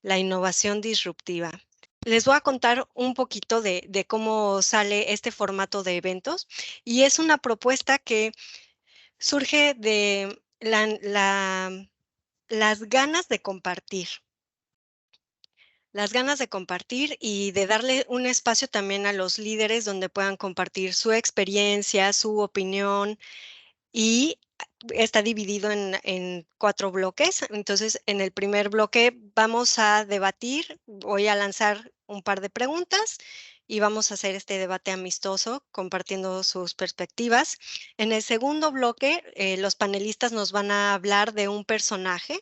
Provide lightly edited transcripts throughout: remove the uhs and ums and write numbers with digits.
la innovación disruptiva. Les voy a contar un poquito de cómo sale este formato de eventos, y es una propuesta que surge de las ganas de compartir. Las ganas de compartir y de darle un espacio también a los líderes donde puedan compartir su experiencia, su opinión, y está dividido en 4 bloques. Entonces, en el primer bloque vamos a debatir, voy a lanzar un par de preguntas y vamos a hacer este debate amistoso compartiendo sus perspectivas. En el segundo bloque, los panelistas nos van a hablar de un personaje.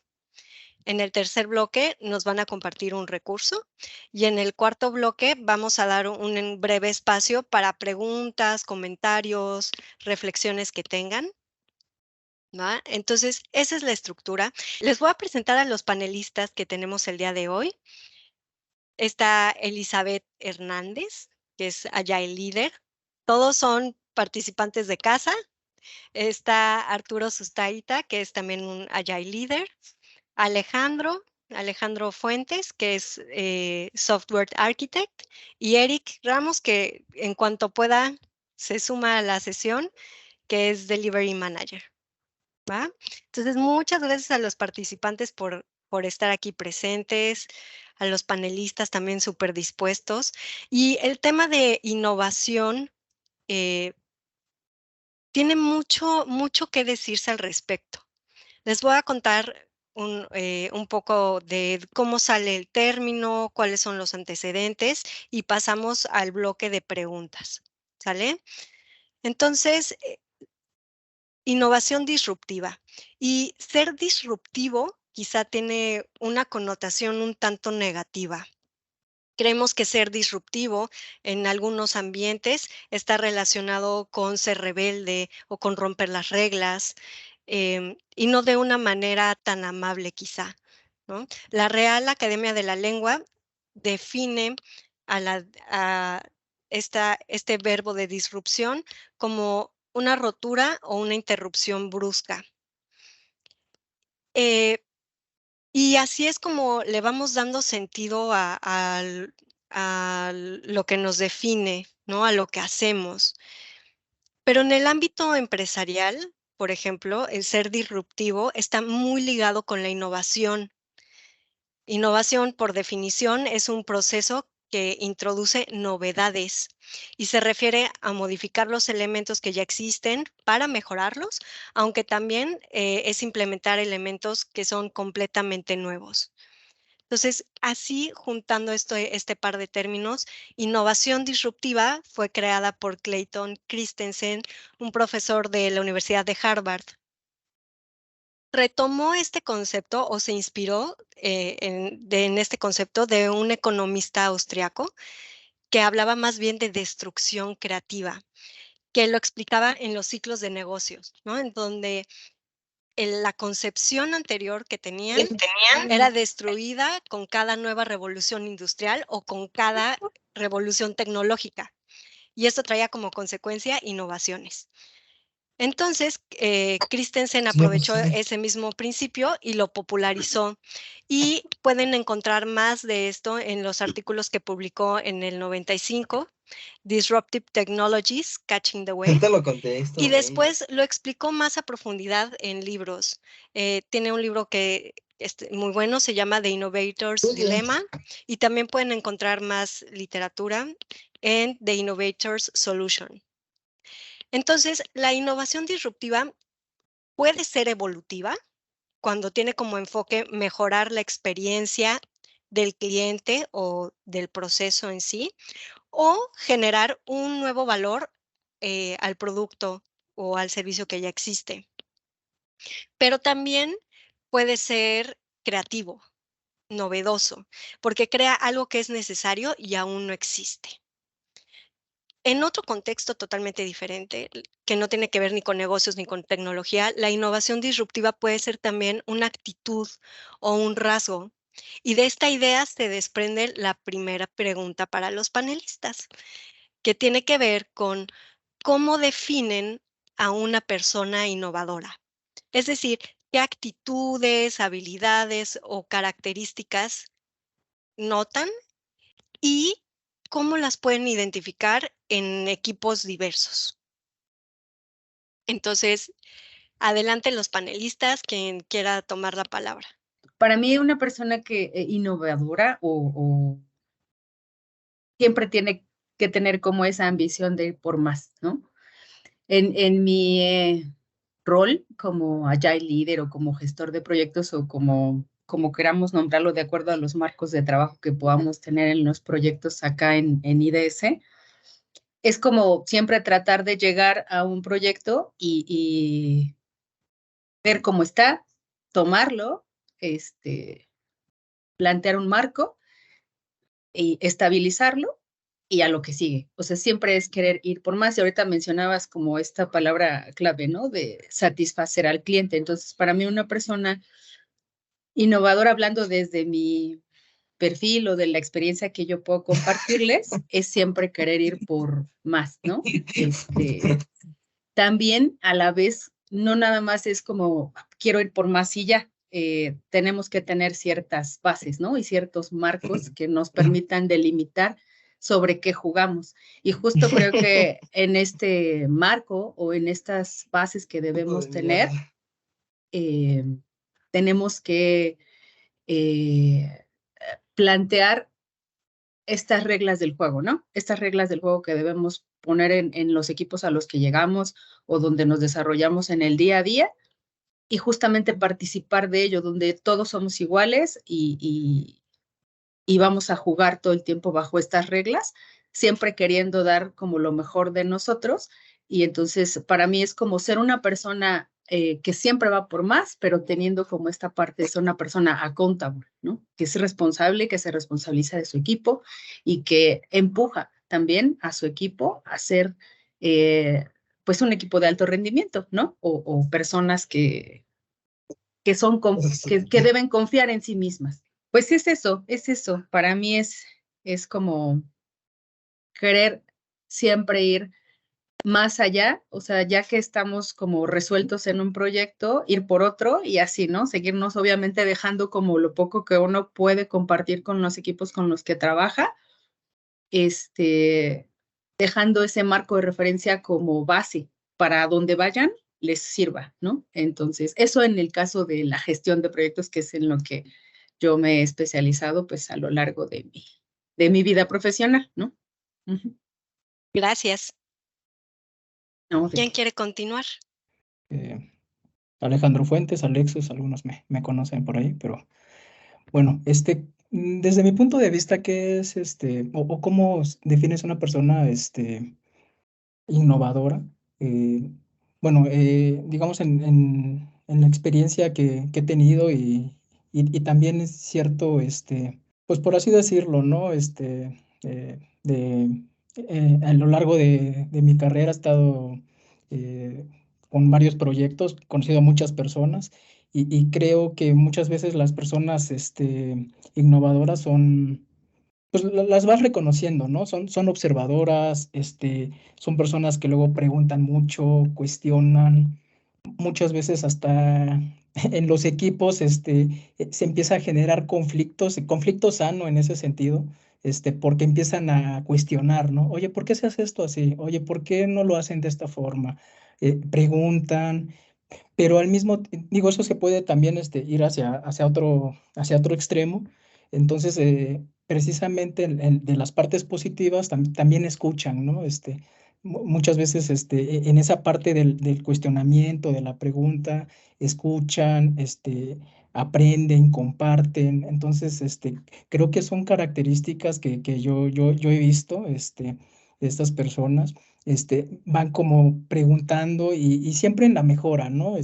En el tercer bloque nos van a compartir un recurso y en el cuarto bloque vamos a dar un breve espacio para preguntas, comentarios, reflexiones que tengan. ¿Va? Entonces, esa es la estructura. Les voy a presentar a los panelistas que tenemos el día de hoy. Está Elizabeth Hernández, que es Agile Leader. Todos son participantes de casa. Está Arturo Sustaita, que es también un Agile Leader. Alejandro Fuentes, que es Software Architect. Y Eric Ramos, que en cuanto pueda se suma a la sesión, que es Delivery Manager. ¿Va? Entonces, muchas gracias a los participantes por estar aquí presentes, a los panelistas también súper dispuestos. Y el tema de innovación tiene mucho que decirse al respecto. Les voy a contar un poco de cómo sale el término, cuáles son los antecedentes y pasamos al bloque de preguntas. ¿Sale? Entonces, innovación disruptiva. Y ser disruptivo quizá tiene una connotación un tanto negativa. Creemos que ser disruptivo en algunos ambientes está relacionado con ser rebelde o con romper las reglas, y no de una manera tan amable quizá, ¿no? La Real Academia de la Lengua define a este verbo de disrupción como una rotura o una interrupción brusca. Y así es como le vamos dando sentido a lo que nos define, ¿no? A lo que hacemos. Pero en el ámbito empresarial, por ejemplo, el ser disruptivo está muy ligado con la innovación. Innovación, por definición, es un proceso que introduce novedades y se refiere a modificar los elementos que ya existen para mejorarlos, aunque también es implementar elementos que son completamente nuevos. Entonces, así juntando este par de términos, innovación disruptiva fue creada por Clayton Christensen, un profesor de la Universidad de Harvard. Retomó este concepto o se inspiró en este concepto de un economista austriaco que hablaba más bien de destrucción creativa, que lo explicaba en los ciclos de negocios, ¿no? En donde la concepción anterior que tenían era destruida con cada nueva revolución industrial o con cada revolución tecnológica. Y esto traía como consecuencia innovaciones. Entonces, Christensen aprovechó ese mismo principio y lo popularizó. Y pueden encontrar más de esto en los artículos que publicó en el 95, Disruptive Technologies, Catching the Wave. Ahorita lo contesto. Y después lo explicó más a profundidad en libros. Tiene un libro que es muy bueno, se llama The Innovator's Dilemma, y también pueden encontrar más literatura en The Innovator's Solution. Entonces, la innovación disruptiva puede ser evolutiva cuando tiene como enfoque mejorar la experiencia del cliente o del proceso en sí, o generar un nuevo valor al producto o al servicio que ya existe. Pero también puede ser creativo, novedoso, porque crea algo que es necesario y aún no existe. En otro contexto totalmente diferente, que no tiene que ver ni con negocios ni con tecnología, la innovación disruptiva puede ser también una actitud o un rasgo. Y de esta idea se desprende la primera pregunta para los panelistas, que tiene que ver con cómo definen a una persona innovadora. Es decir, qué actitudes, habilidades o características notan y cómo las pueden identificar en equipos diversos. Entonces, adelante los panelistas, quien quiera tomar la palabra. Para mí, una persona que innovadora o siempre tiene que tener como esa ambición de ir por más, ¿no? En mi rol como Agile Leader o como gestor de proyectos o como queramos nombrarlo de acuerdo a los marcos de trabajo que podamos tener en los proyectos acá en IDS, es como siempre tratar de llegar a un proyecto y ver cómo está, tomarlo, plantear un marco y estabilizarlo y a lo que sigue. O sea, siempre es querer ir por más. Y ahorita mencionabas como esta palabra clave, ¿no? De satisfacer al cliente. Entonces, para mí una persona innovadora, hablando desde mi perfil o de la experiencia que yo puedo compartirles, es siempre querer ir por más, ¿no? También a la vez, no nada más es como quiero ir por más y ya. Tenemos que tener ciertas bases, ¿no? Y ciertos marcos que nos permitan delimitar sobre qué jugamos. Y justo creo que en este marco o en estas bases que debemos tener, tenemos que plantear estas reglas del juego, ¿no? Estas reglas del juego que debemos poner en los equipos a los que llegamos o donde nos desarrollamos en el día a día y justamente participar de ello, donde todos somos iguales y vamos a jugar todo el tiempo bajo estas reglas, siempre queriendo dar como lo mejor de nosotros. Y entonces para mí es como ser una persona que siempre va por más, pero teniendo como esta parte de ser una persona accountable, ¿no? Que es responsable, que se responsabiliza de su equipo y que empuja también a su equipo a ser pues un equipo de alto rendimiento, ¿no? O personas son que deben confiar en sí mismas. Pues es eso. Para mí es como querer siempre ir más allá, o sea, ya que estamos como resueltos en un proyecto, ir por otro y así, ¿no? Seguirnos obviamente dejando como lo poco que uno puede compartir con los equipos con los que trabaja, dejando ese marco de referencia como base para donde vayan les sirva, ¿no? Entonces, eso en el caso de la gestión de proyectos, que es en lo que yo me he especializado pues a lo largo de mi vida profesional, ¿no? Uh-huh. Gracias. No, ¿Quién quiere continuar? Alejandro Fuentes, Alexis, algunos me conocen por ahí, pero bueno, desde mi punto de vista, ¿qué es o cómo defines una persona innovadora? Bueno, digamos en la experiencia que he tenido y también es cierto, pues por así decirlo, ¿no? A lo largo de mi carrera he estado con varios proyectos, he conocido a muchas personas y creo que muchas veces las personas innovadoras son pues las vas reconociendo, ¿no? Son observadoras, son personas que luego preguntan mucho, cuestionan, muchas veces hasta en los equipos, se empieza a generar conflicto sano en ese sentido, porque empiezan a cuestionar, ¿no? Oye, ¿por qué se hace esto así? Oye, ¿por qué no lo hacen de esta forma? Preguntan, pero al mismo, digo, eso se puede también ir hacia otro extremo. Entonces, precisamente de las partes positivas también escuchan, ¿no? Muchas veces en esa parte del cuestionamiento, de la pregunta, escuchan, aprenden, comparten. Entonces, creo que son características que yo he visto, de estas personas van como preguntando y siempre en la mejora, ¿no?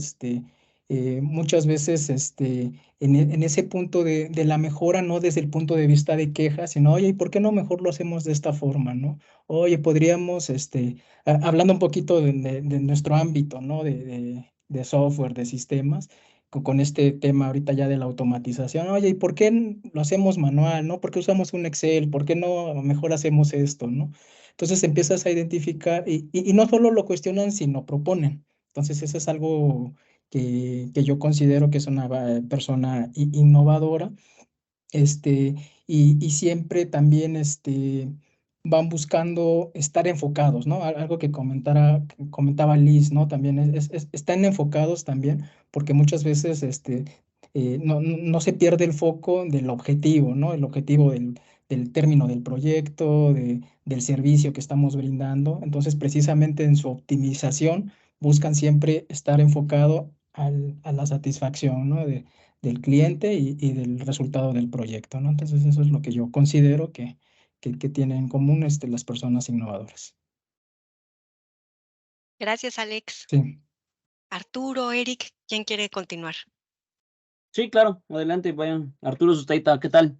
Muchas veces en ese punto de la mejora, no desde el punto de vista de queja, sino, oye, ¿y por qué no mejor lo hacemos de esta forma, ¿no? Oye, podríamos, hablando un poquito de nuestro ámbito, ¿no? De software, de sistemas, con este tema ahorita ya de la automatización, oye, ¿y por qué lo hacemos manual, ¿no? ¿Por qué usamos un Excel? ¿Por qué no mejor hacemos esto, ¿no? Entonces empiezas a identificar y no solo lo cuestionan, sino proponen. Entonces eso es algo que yo considero que es una persona innovadora y siempre también van buscando estar enfocados, ¿no? Algo que comentaba Liz, ¿no? También están enfocados también, porque muchas veces no se pierde el foco del objetivo, ¿no? El objetivo del término del proyecto, del servicio que estamos brindando. Entonces, precisamente en su optimización, buscan siempre estar enfocado a la satisfacción, ¿no? Del cliente y del resultado del proyecto, ¿no? Entonces, eso es lo que yo considero que tienen en común las personas innovadoras. Gracias, Alex. Sí. Arturo, Eric, ¿quién quiere continuar? Sí, claro, adelante, vayan. Arturo Sustaita, ¿qué tal?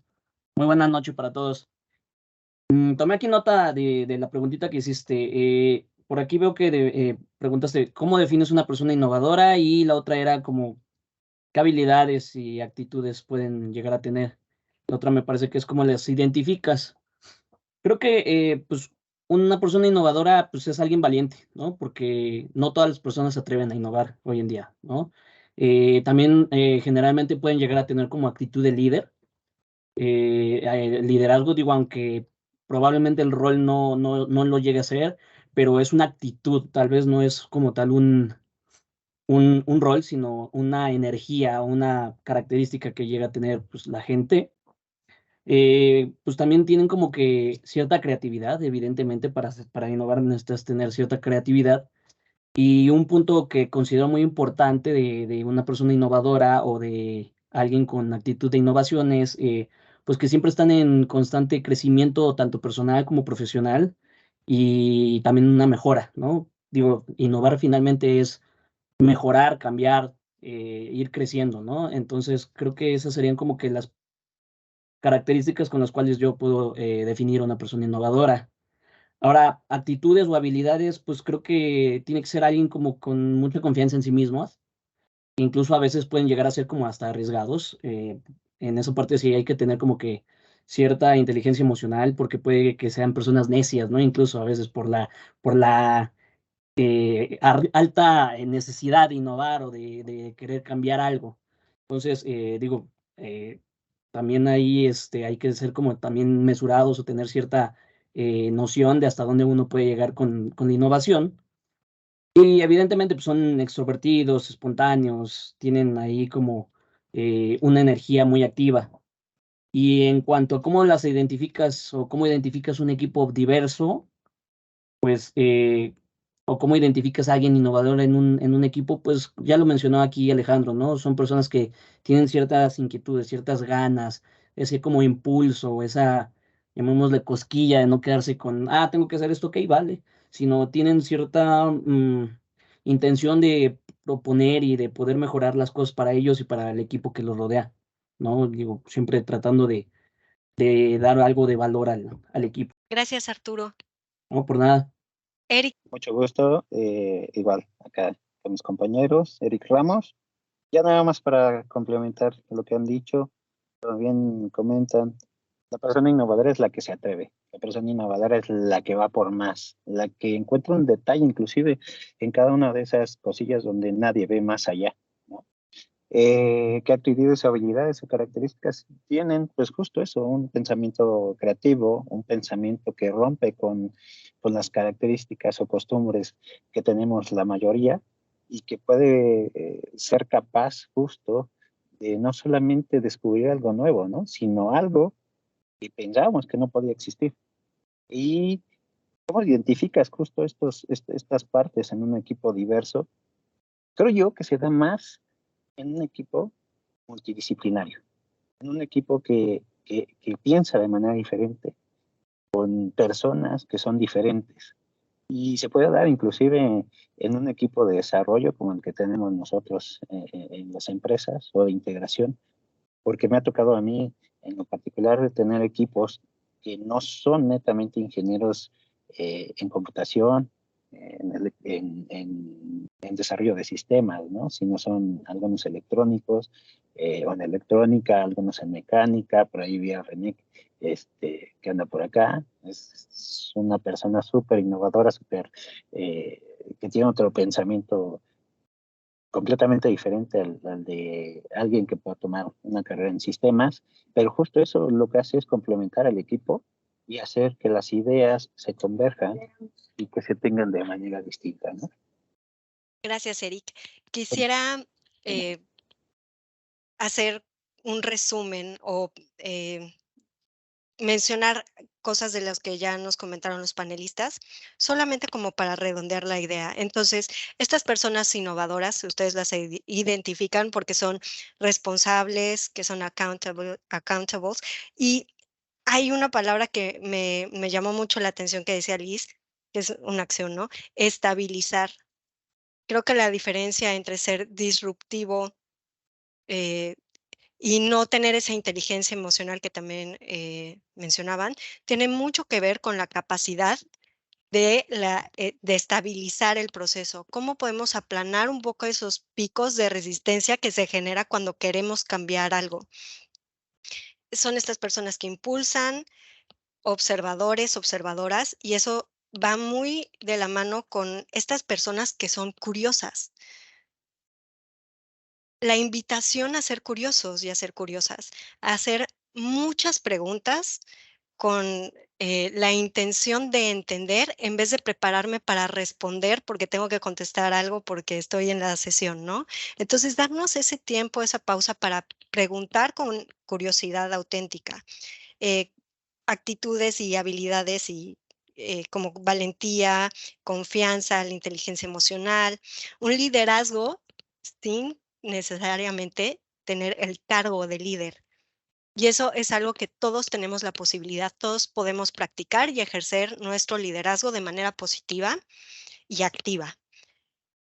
Muy buena noche para todos. Tomé aquí nota de la preguntita que hiciste. Por aquí veo que preguntaste, ¿cómo defines una persona innovadora? Y la otra era como, ¿qué habilidades y actitudes pueden llegar a tener? La otra me parece que es cómo las identificas. Creo que pues una persona innovadora pues es alguien valiente, ¿no? Porque no todas las personas se atreven a innovar hoy en día, ¿no? También generalmente pueden llegar a tener como actitud de líder. Liderazgo, digo, aunque probablemente el rol no lo llegue a ser, pero es una actitud, tal vez no es como tal un rol, sino una energía, una característica que llega a tener pues, la gente. Pues también tienen como que cierta creatividad, evidentemente, para innovar necesitas tener cierta creatividad. Y un punto que considero muy importante de una persona innovadora o de alguien con actitud de innovación es, pues que siempre están en constante crecimiento, tanto personal como profesional, y también una mejora, ¿no? Digo, innovar finalmente es mejorar, cambiar, ir creciendo, ¿no? Entonces, creo que esas serían como que las características con las cuales yo puedo definir a una persona innovadora. Ahora, actitudes o habilidades, pues creo que tiene que ser alguien como con mucha confianza en sí mismos. Incluso a veces pueden llegar a ser como hasta arriesgados. En esa parte sí hay que tener como que cierta inteligencia emocional porque puede que sean personas necias, ¿no? Incluso a veces por la alta necesidad de innovar o de querer cambiar algo. Entonces, digo, también ahí hay que ser como también mesurados o tener cierta noción de hasta dónde uno puede llegar con la innovación. Y evidentemente pues, son extrovertidos, espontáneos, tienen ahí como una energía muy activa. Y en cuanto a cómo las identificas o cómo identificas un equipo diverso, pues, o cómo identificas a alguien innovador en un equipo, pues ya lo mencionó aquí Alejandro, ¿no? Son personas que tienen ciertas inquietudes, ciertas ganas, ese como impulso, esa, llamémosle cosquilla de no quedarse con, tengo que hacer esto, ok, vale, sino tienen cierta intención de proponer y de poder mejorar las cosas para ellos y para el equipo que los rodea, ¿no? Digo, siempre tratando de dar algo de valor al equipo. Gracias, Arturo. No, por nada. Eric. Mucho gusto, igual acá con mis compañeros, Eric Ramos. Ya nada más para complementar lo que han dicho, también comentan, la persona innovadora es la que se atreve, la persona innovadora es la que va por más, la que encuentra un detalle inclusive en cada una de esas cosillas donde nadie ve más allá, ¿no? ¿Qué actitudes, habilidades o características tienen? Pues justo eso, un pensamiento creativo, un pensamiento que rompe con las características o costumbres que tenemos la mayoría y que puede ser capaz justo de no solamente descubrir algo nuevo, ¿no? Sino algo que pensábamos que no podía existir. ¿Y cómo identificas justo estas partes en un equipo diverso? Creo yo que se da más en un equipo multidisciplinario, en un equipo que piensa de manera diferente, con personas que son diferentes. Y se puede dar inclusive en un equipo de desarrollo como el que tenemos nosotros en las empresas o de integración, porque me ha tocado a mí en lo particular de tener equipos que no son netamente ingenieros en computación, en desarrollo de sistemas, ¿no? Sino son algunos electrónicos o en electrónica, algunos en mecánica, por ahí vi a René que anda por acá, es una persona súper innovadora, súper que tiene otro pensamiento completamente diferente al de alguien que pueda tomar una carrera en sistemas, pero justo eso lo que hace es complementar al equipo y hacer que las ideas se converjan y que se tengan de manera distinta, ¿no? Gracias, Eric. Quisiera hacer un resumen o mencionar cosas de las que ya nos comentaron los panelistas, solamente como para redondear la idea. Entonces, estas personas innovadoras, ustedes las identifican porque son responsables, que son accountables, y hay una palabra que me llamó mucho la atención que decía Liz, que es una acción, ¿no? Estabilizar. Creo que la diferencia entre ser disruptivo y no tener esa inteligencia emocional que también mencionaban, tiene mucho que ver con la capacidad de estabilizar el proceso. ¿Cómo podemos aplanar un poco esos picos de resistencia que se genera cuando queremos cambiar algo? Son estas personas que impulsan, observadores, observadoras, y eso va muy de la mano con estas personas que son curiosas. La invitación a ser curiosos y a ser curiosas, a hacer muchas preguntas con la intención de entender en vez de prepararme para responder porque tengo que contestar algo porque estoy en la sesión, ¿no? Entonces, darnos ese tiempo, esa pausa para preguntar con curiosidad auténtica, actitudes y habilidades y como valentía, confianza, la inteligencia emocional, un liderazgo sin necesariamente tener el cargo de líder. Y eso es algo que todos tenemos la posibilidad, todos podemos practicar y ejercer nuestro liderazgo de manera positiva y activa.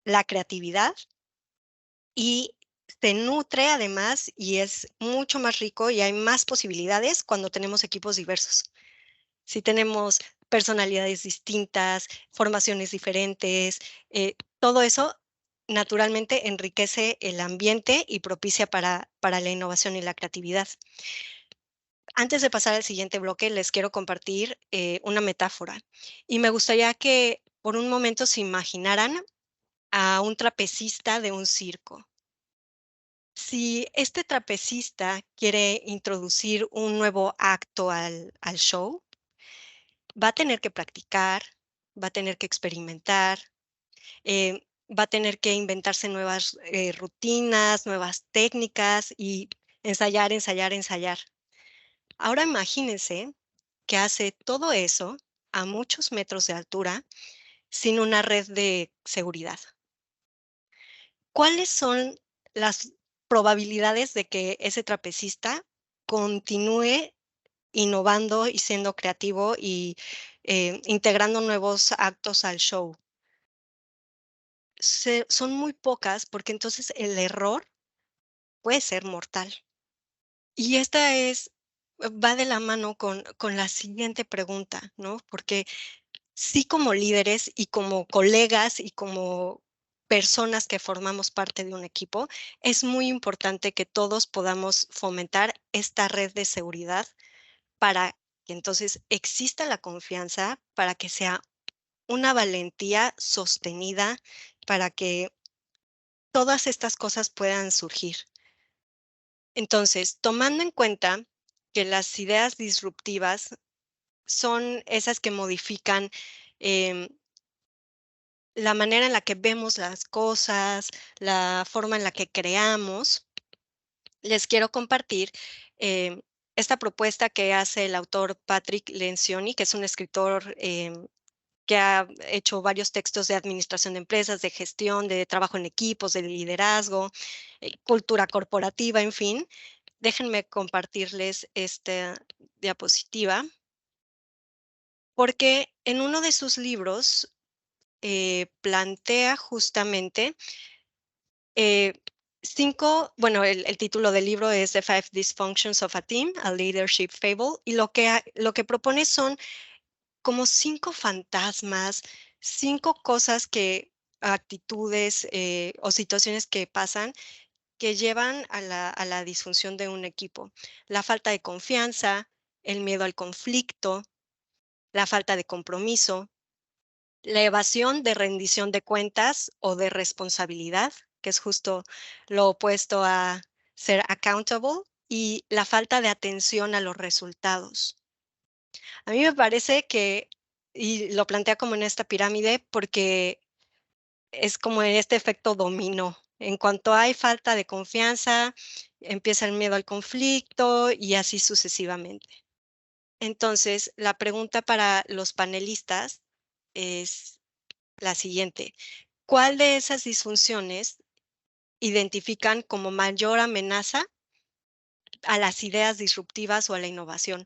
La creatividad y se nutre además y es mucho más rico y hay más posibilidades cuando tenemos equipos diversos. Si tenemos personalidades distintas, formaciones diferentes, todo eso naturalmente enriquece el ambiente y propicia para la innovación y la creatividad. Antes de pasar al siguiente bloque, les quiero compartir una metáfora y me gustaría que por un momento se imaginaran a un trapecista de un circo. Si este trapecista quiere introducir un nuevo acto al show, va a tener que practicar, va a tener que experimentar, va a tener que inventarse nuevas rutinas, nuevas técnicas y ensayar, ensayar, ensayar. Ahora imagínense que hace todo eso a muchos metros de altura sin una red de seguridad. ¿Cuáles son las probabilidades de que ese trapecista continúe innovando y siendo creativo y integrando nuevos actos al show? Son muy pocas porque entonces el error puede ser mortal. Y esta va de la mano con la siguiente pregunta, ¿no? Porque sí, como líderes y como colegas y como personas que formamos parte de un equipo, es muy importante que todos podamos fomentar esta red de seguridad para que entonces exista la confianza, para que sea una valentía sostenida, para que todas estas cosas puedan surgir. Entonces, tomando en cuenta que las ideas disruptivas son esas que modifican la manera en la que vemos las cosas, la forma en la que creamos, les quiero compartir esta propuesta que hace el autor Patrick Lencioni, que es un escritor que ha hecho varios textos de administración de empresas, de gestión, de trabajo en equipos, de liderazgo, cultura corporativa, en fin. Déjenme compartirles esta diapositiva, porque en uno de sus libros plantea justamente el título del libro es The Five Dysfunctions of a Team, a Leadership Fable, y lo que propone son como 5 fantasmas, 5 cosas actitudes o situaciones que pasan que llevan a la disfunción de un equipo. La falta de confianza, el miedo al conflicto, la falta de compromiso, la evasión de rendición de cuentas o de responsabilidad, que es justo lo opuesto a ser accountable, y la falta de atención a los resultados. A mí me parece que, y lo plantea como en esta pirámide, porque es como en este efecto dominó. En cuanto hay falta de confianza, empieza el miedo al conflicto y así sucesivamente. Entonces, la pregunta para los panelistas es la siguiente: ¿cuál de esas disfunciones identifican como mayor amenaza a las ideas disruptivas o a la innovación?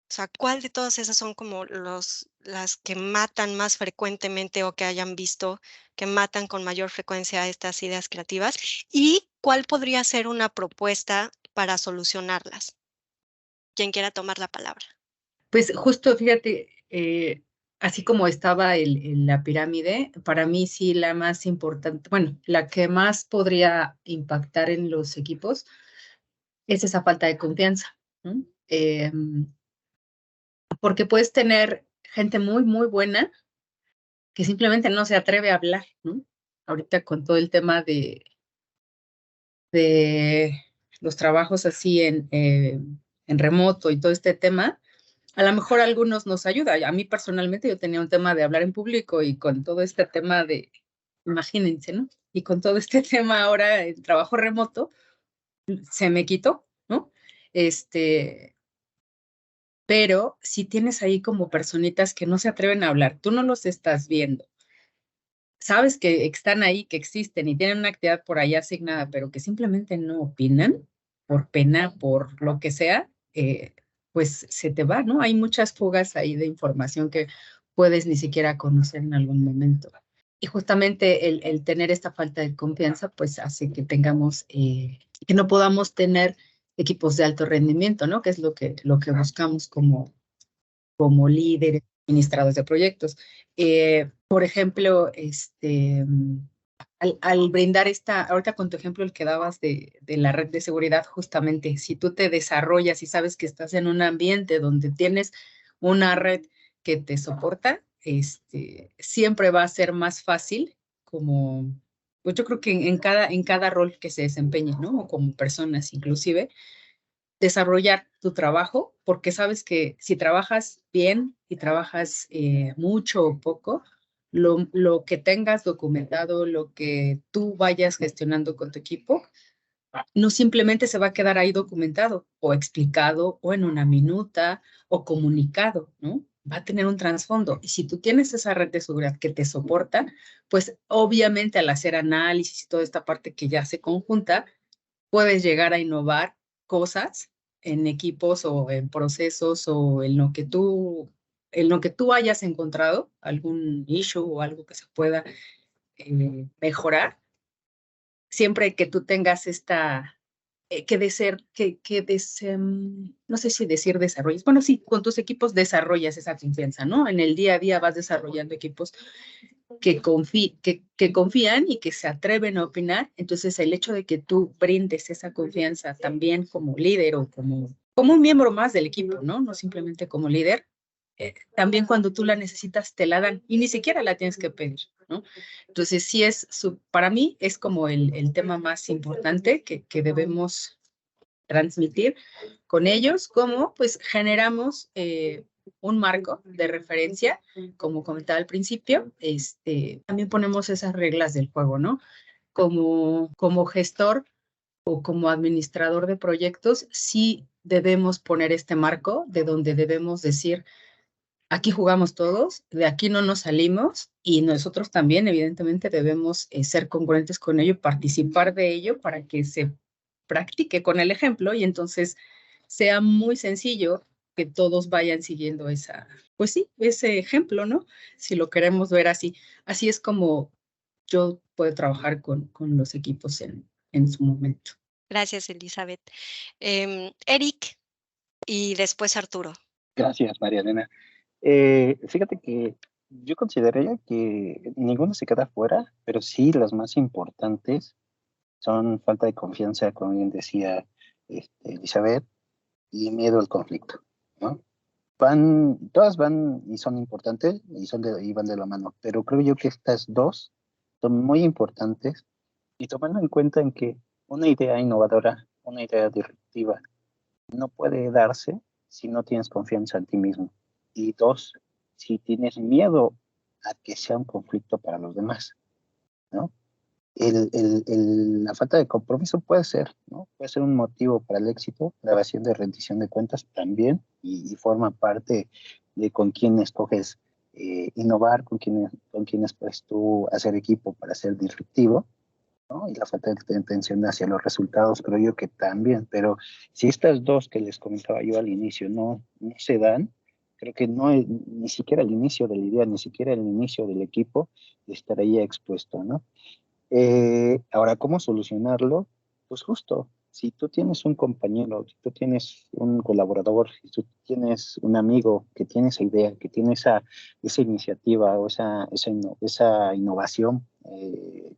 O sea, ¿cuál de todas esas son como las que matan más frecuentemente, o que hayan visto que matan con mayor frecuencia estas ideas creativas? ¿Y cuál podría ser una propuesta para solucionarlas? Quien quiera tomar la palabra. Pues justo, fíjate, así como estaba la pirámide, para mí sí la más importante, bueno, la que más podría impactar en los equipos es esa falta de confianza, ¿no? Porque puedes tener gente muy, muy buena que simplemente no se atreve a hablar, ¿no? Ahorita con todo el tema de los trabajos así en remoto y todo este tema, a lo mejor a algunos nos ayuda. A mí personalmente yo tenía un tema de hablar en público, y con todo este tema de, imagínense, ¿no? Y con todo este tema ahora en trabajo remoto, se me quitó, ¿no? Pero si tienes ahí como personitas que no se atreven a hablar, tú no los estás viendo, sabes que están ahí, que existen y tienen una actividad por ahí asignada, pero que simplemente no opinan por pena, por lo que sea, pues se te va, ¿no? Hay muchas fugas ahí de información que puedes ni siquiera conocer en algún momento. Y justamente el tener esta falta de confianza, pues hace que tengamos, que no podamos tener equipos de alto rendimiento, ¿no? Que es lo que buscamos como líderes, administradores de proyectos. Por ejemplo, al brindar ahorita con tu ejemplo el que dabas de la red de seguridad, justamente, si tú te desarrollas y sabes que estás en un ambiente donde tienes una red que te soporta, siempre va a ser más fácil como, pues yo creo que en cada rol que se desempeñe, ¿no? O como personas inclusive, desarrollar tu trabajo, porque sabes que si trabajas bien y trabajas mucho o poco, lo que tengas documentado, lo que tú vayas gestionando con tu equipo, no simplemente se va a quedar ahí documentado o explicado o en una minuta o comunicado, ¿no? Va a tener un trasfondo. Y si tú tienes esa red de seguridad que te soporta, pues obviamente al hacer análisis y toda esta parte que ya se conjunta, puedes llegar a innovar cosas en equipos o en procesos o en lo que tú hayas encontrado, algún issue o algo que se pueda mejorar, siempre que tú tengas no sé si decir desarrollos, bueno, sí, con tus equipos desarrollas esa confianza, ¿no? En el día a día vas desarrollando equipos que confían y que se atreven a opinar. Entonces, el hecho de que tú brindes esa confianza también como líder o como un miembro más del equipo, ¿no? No simplemente como líder, también cuando tú la necesitas te la dan y ni siquiera la tienes que pedir, ¿no? Entonces, sí para mí es como el tema más importante que debemos transmitir con ellos, como pues generamos un marco de referencia, como comentaba al principio, también ponemos esas reglas del juego, ¿no? Como gestor o como administrador de proyectos, sí debemos poner este marco de donde debemos decir, aquí jugamos todos, de aquí no nos salimos, y nosotros también, evidentemente, debemos ser congruentes con ello, participar de ello para que se practique con el ejemplo y entonces sea muy sencillo que todos vayan siguiendo pues sí, ese ejemplo, ¿no? Si lo queremos ver así. Así es como yo puedo trabajar con los equipos en su momento. Gracias, Elizabeth. Eric y después Arturo. Gracias, María Elena. Fíjate que yo consideraría que ninguno se queda fuera, pero sí las más importantes son falta de confianza, como bien decía Elizabeth, y miedo al conflicto, ¿no? Todas van y son importantes y van de la mano, pero creo yo que estas dos son muy importantes, y tomando en cuenta en que una idea innovadora, una idea disruptiva, no puede darse si no tienes confianza en ti mismo. Y dos, si tienes miedo a que sea un conflicto para los demás, ¿no? La falta de compromiso puede ser, ¿no? Puede ser un motivo para el éxito, la evasión de rendición de cuentas también, y forma parte de con quién escoges innovar, con quiénes puedes tú hacer equipo para ser disruptivo, ¿no? Y la falta de intención hacia los resultados, creo yo que también. Pero si estas dos que les comentaba yo al inicio no se dan, creo que no es ni siquiera el inicio de la idea, ni siquiera el inicio del equipo estaría expuesto, ¿no? Ahora, ¿cómo solucionarlo? Pues justo, si tú tienes un compañero, si tú tienes un colaborador, si tú tienes un amigo que tiene esa idea, que tiene esa iniciativa o esa innovación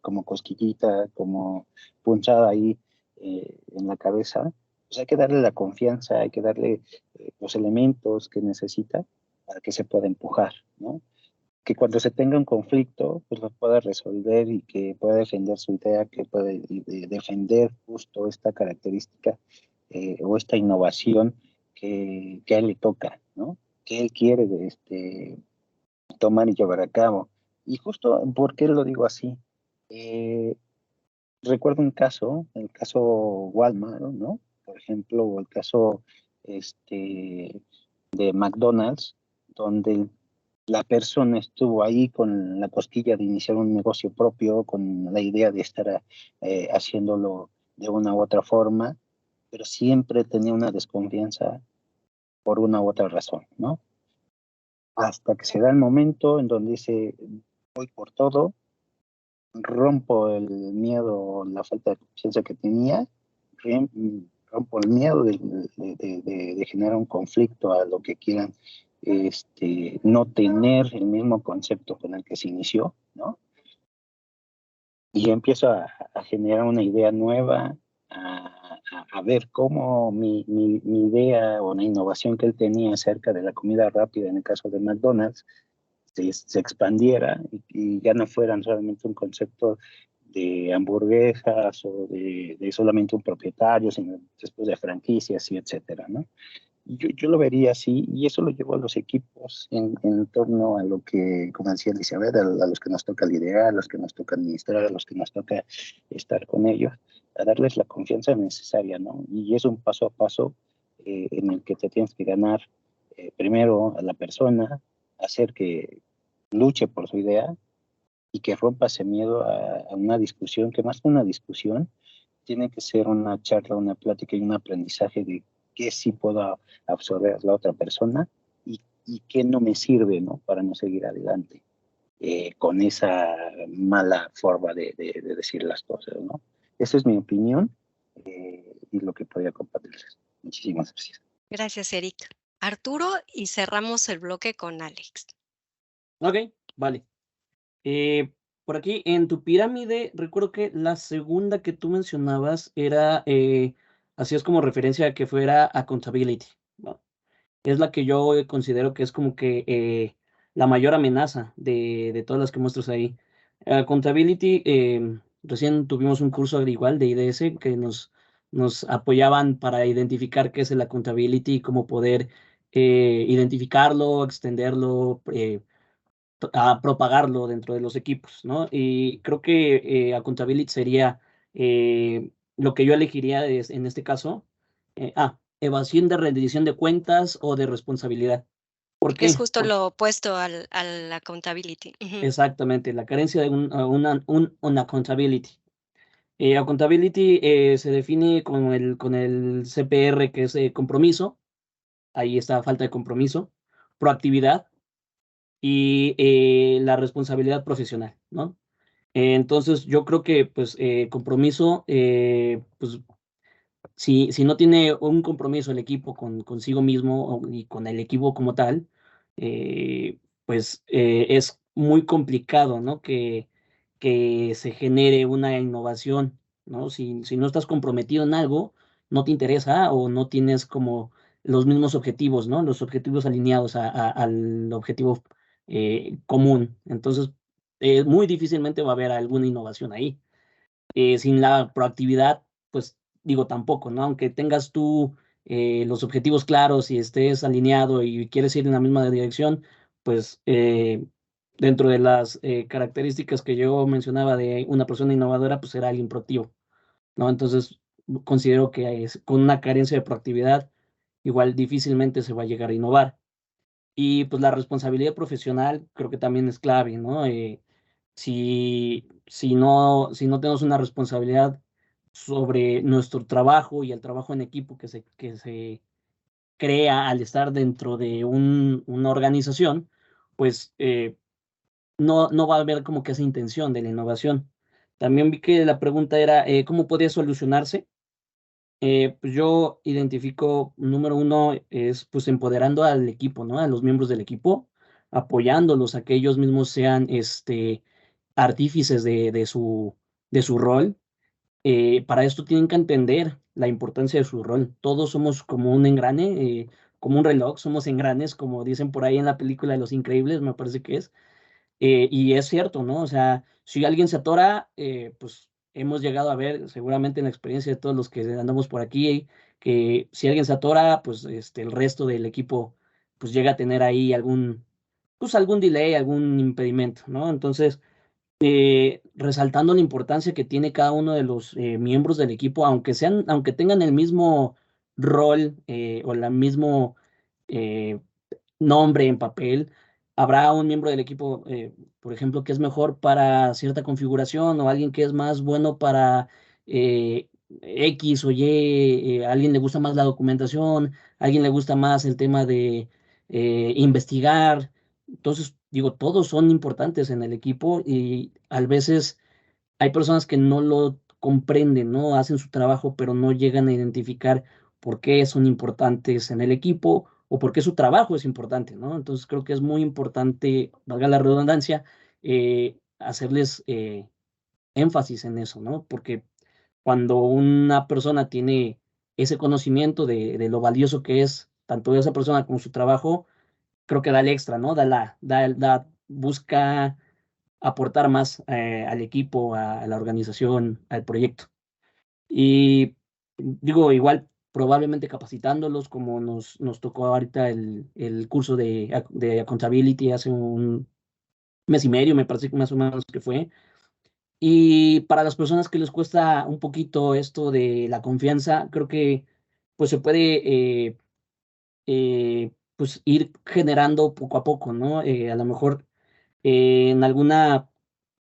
como cosquillita, como punchada ahí en la cabeza, pues hay que darle la confianza, hay que darle los elementos que necesita para que se pueda empujar, ¿no? Que cuando se tenga un conflicto, pues lo pueda resolver y que pueda defender su idea, que pueda defender justo esta característica o esta innovación que a él le toca, ¿no? Que él quiere tomar y llevar a cabo. Y justo, ¿por qué lo digo así? Recuerdo un caso, el caso Walmart, ¿no? Por ejemplo, o el caso de McDonald's, donde la persona estuvo ahí con la cosquilla de iniciar un negocio propio, con la idea de estar haciéndolo de una u otra forma, pero siempre tenía una desconfianza por una u otra razón, ¿no? Hasta que se da el momento en donde dice, voy por todo, rompo el miedo, la falta de confianza que tenía, rompo el miedo de generar un conflicto a lo que quieran no tener el mismo concepto con el que se inició, ¿no? Y yo empiezo a generar una idea nueva, a ver cómo mi idea o la innovación que él tenía acerca de la comida rápida, en el caso de McDonald's, se expandiera y ya no fueran solamente un concepto de hamburguesas o de solamente un propietario, sino después de franquicias y etcétera, ¿no? Yo lo vería así, y eso lo llevo a los equipos en torno a lo que, como decía Elizabeth, a los que nos toca liderar, a los que nos toca administrar, a los que nos toca estar con ellos, a darles la confianza necesaria, ¿no? Y es un paso a paso en el que te tienes que ganar primero a la persona, hacer que luche por su idea y que rompa ese miedo a una discusión, que más que una discusión, tiene que ser una charla, una plática y un aprendizaje de qué sí puedo absorber la otra persona y qué no me sirve, ¿no? Para no seguir adelante con esa mala forma de decir las cosas, ¿no? Esa es mi opinión y lo que podría compartirles. Muchísimas gracias. Gracias, Eric. Arturo, y cerramos el bloque con Alex. Ok, vale. Por aquí, en tu pirámide, recuerdo que la segunda que tú mencionabas era, hacías como referencia a que fuera accountability, ¿no? Es la que yo considero que es como que la mayor amenaza de todas las que muestras ahí. Accountability, recién tuvimos un curso igual de IDS que nos apoyaban para identificar qué es el accountability y cómo poder identificarlo, extenderlo, a propagarlo dentro de los equipos, ¿no? Y creo que accountability sería lo que yo elegiría en este caso. Evasión de rendición de cuentas o de responsabilidad. ¿Por qué? Es justo lo opuesto al accountability. Exactamente, la carencia de un accountability. Accountability se define con el CPR, que es compromiso. Ahí está falta de compromiso. Proactividad y la responsabilidad profesional, ¿no? Entonces, yo creo que, pues, compromiso, pues, si no tiene un compromiso el equipo consigo mismo y con el equipo como tal, pues, es muy complicado, ¿no? Que se genere una innovación, ¿no? Si no estás comprometido en algo, no te interesa o no tienes como los mismos objetivos, ¿no? Los objetivos alineados al objetivo común. Entonces, muy difícilmente va a haber alguna innovación ahí. Sin la proactividad, pues digo, tampoco, ¿no? Aunque tengas tú los objetivos claros y estés alineado y quieres ir en la misma dirección, pues dentro de las características que yo mencionaba de una persona innovadora, pues era alguien proactivo, ¿no? Entonces, considero que con una carencia de proactividad, igual difícilmente se va a llegar a innovar. Y pues la responsabilidad profesional creo que también es clave, ¿no? Si no tenemos una responsabilidad sobre nuestro trabajo y el trabajo en equipo que se crea al estar dentro de una organización, pues no va a haber como que esa intención de la innovación. También vi que la pregunta era, ¿cómo podría solucionarse? Pues yo identifico, número uno, es pues empoderando al equipo, ¿no? A los miembros del equipo, apoyándolos a que ellos mismos sean artífices de su rol. Para esto tienen que entender la importancia de su rol. Todos somos como un engrane, como un reloj, somos engranes, como dicen por ahí en la película de Los Increíbles, me parece que es. Y es cierto, ¿no? O sea, si alguien se atora, pues hemos llegado a ver, seguramente en la experiencia de todos los que andamos por aquí, que si alguien se atora, pues el resto del equipo pues llega a tener ahí pues algún delay, algún impedimento, ¿no? Entonces, resaltando la importancia que tiene cada uno de los miembros del equipo, aunque tengan el mismo rol o el mismo eh, nombre en papel, habrá un miembro del equipo, por ejemplo, que es mejor para cierta configuración o alguien que es más bueno para X o Y, a alguien le gusta más la documentación, a alguien le gusta más el tema de investigar. Entonces, digo, todos son importantes en el equipo y a veces hay personas que no lo comprenden, ¿no? Hacen su trabajo, pero no llegan a identificar por qué son importantes en el equipo o por qué su trabajo es importante, ¿no? Entonces creo que es muy importante, valga la redundancia, hacerles énfasis en eso, ¿no? Porque cuando una persona tiene ese conocimiento de lo valioso que es tanto esa persona como su trabajo, creo que da el extra, ¿no? Busca aportar más al equipo, a la organización, al proyecto. Y digo, igual, probablemente capacitándolos, como nos tocó ahorita el curso de Accountability hace un mes y medio, me parece que más o menos que fue. Y para las personas que les cuesta un poquito esto de la confianza, creo que pues se puede pues ir generando poco a poco, ¿no? A lo mejor en alguna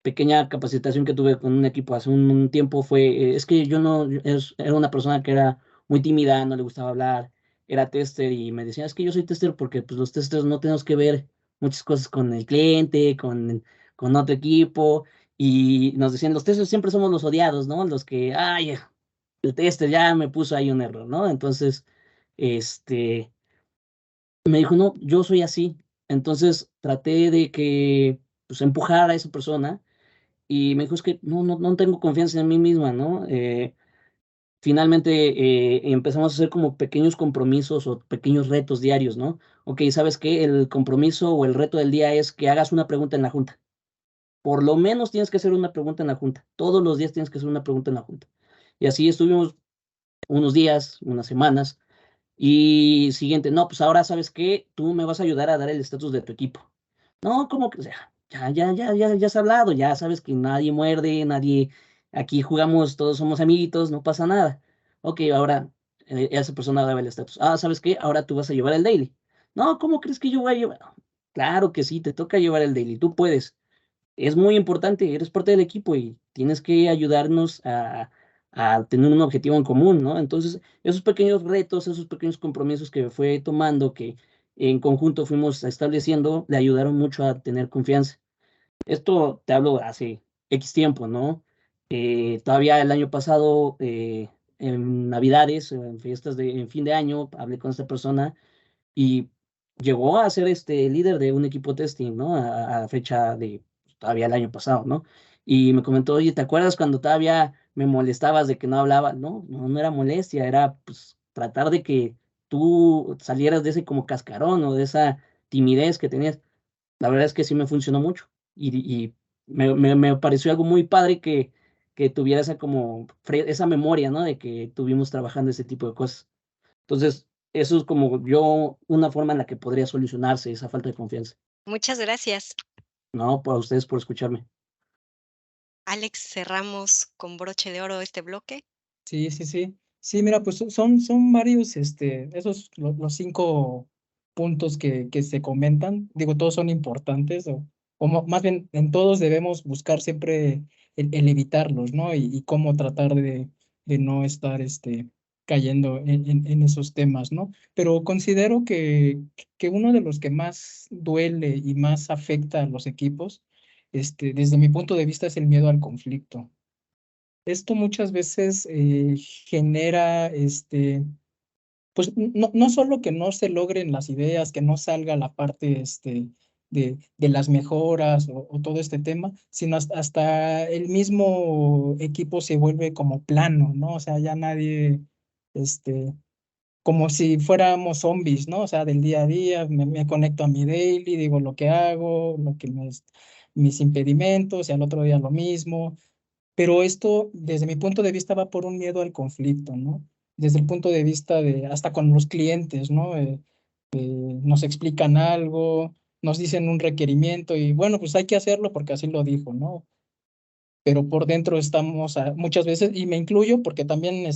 pequeña capacitación que tuve con un equipo hace un tiempo fue, es que yo no, era una persona que era muy tímida, no le gustaba hablar, era tester y me decía, es que yo soy tester porque pues los testers no tenemos que ver muchas cosas con el cliente, con otro equipo y nos decían, los testers siempre somos los odiados, ¿no? Los que, ay, el tester ya me puso ahí un error, ¿no? Entonces, me dijo, no, yo soy así. Entonces traté de que, pues, empujar a esa persona y me dijo, es que no tengo confianza en mí misma, ¿no? Finalmente empezamos a hacer como pequeños compromisos o pequeños retos diarios, ¿no? Ok, ¿sabes qué? El compromiso o el reto del día es que hagas una pregunta en la junta. Por lo menos tienes que hacer una pregunta en la junta. Todos los días tienes que hacer una pregunta en la junta. Y así estuvimos unos días, unas semanas. Y siguiente, no, pues ahora sabes qué, tú me vas a ayudar a dar el estatus de tu equipo. No, como que, o sea, ya has hablado, ya sabes que nadie muerde, nadie, aquí jugamos, todos somos amiguitos, no pasa nada. Ok, ahora esa persona daba el estatus. Ah, ¿sabes qué? Ahora tú vas a llevar el daily. No, ¿cómo crees que yo voy a llevar? Claro que sí, te toca llevar el daily, tú puedes. Es muy importante, eres parte del equipo y tienes que ayudarnos a tener un objetivo en común, ¿no? Entonces, esos pequeños retos, esos pequeños compromisos que fue tomando, que en conjunto fuimos estableciendo, le ayudaron mucho a tener confianza. Esto te hablo hace X tiempo, ¿no? Todavía el año pasado, en Navidades, en en fin de año, hablé con esta persona y llegó a ser líder de un equipo testing, ¿no? A fecha de todavía el año pasado, ¿no? Y me comentó, oye, ¿te acuerdas cuando todavía me molestabas de que no hablaba? No era molestia, era pues tratar de que tú salieras de ese como cascarón o de esa timidez que tenías. La verdad es que sí me funcionó mucho y me pareció algo muy padre que tuviera esa como esa memoria, ¿no? De que tuvimos trabajando ese tipo de cosas. Entonces, eso es como yo, una forma en la que podría solucionarse esa falta de confianza. Muchas gracias. No, para ustedes por escucharme. Alex, cerramos con broche de oro este bloque. Sí, sí, sí. Sí, mira, pues son varios, esos, los 5 puntos que se comentan. Digo, todos son importantes, o más bien en todos debemos buscar siempre el evitarlos, ¿no? Y cómo tratar de no estar cayendo en esos temas, ¿no? Pero considero que uno de los que más duele y más afecta a los equipos, desde mi punto de vista, es el miedo al conflicto. Esto muchas veces genera, pues no solo que no se logren las ideas, que no salga la parte de las mejoras o todo este tema, sino hasta el mismo equipo se vuelve como plano, ¿no? O sea, ya nadie, como si fuéramos zombies, ¿no? O sea, del día a día, me conecto a mi daily, digo lo que hago, mis impedimentos, y al otro día lo mismo. Pero esto, desde mi punto de vista, va por un miedo al conflicto, ¿no? Desde el punto de vista de, hasta con los clientes, ¿no? Nos explican algo, nos dicen un requerimiento y bueno, pues hay que hacerlo porque así lo dijo, ¿no? Pero por dentro estamos muchas veces, y me incluyo porque también,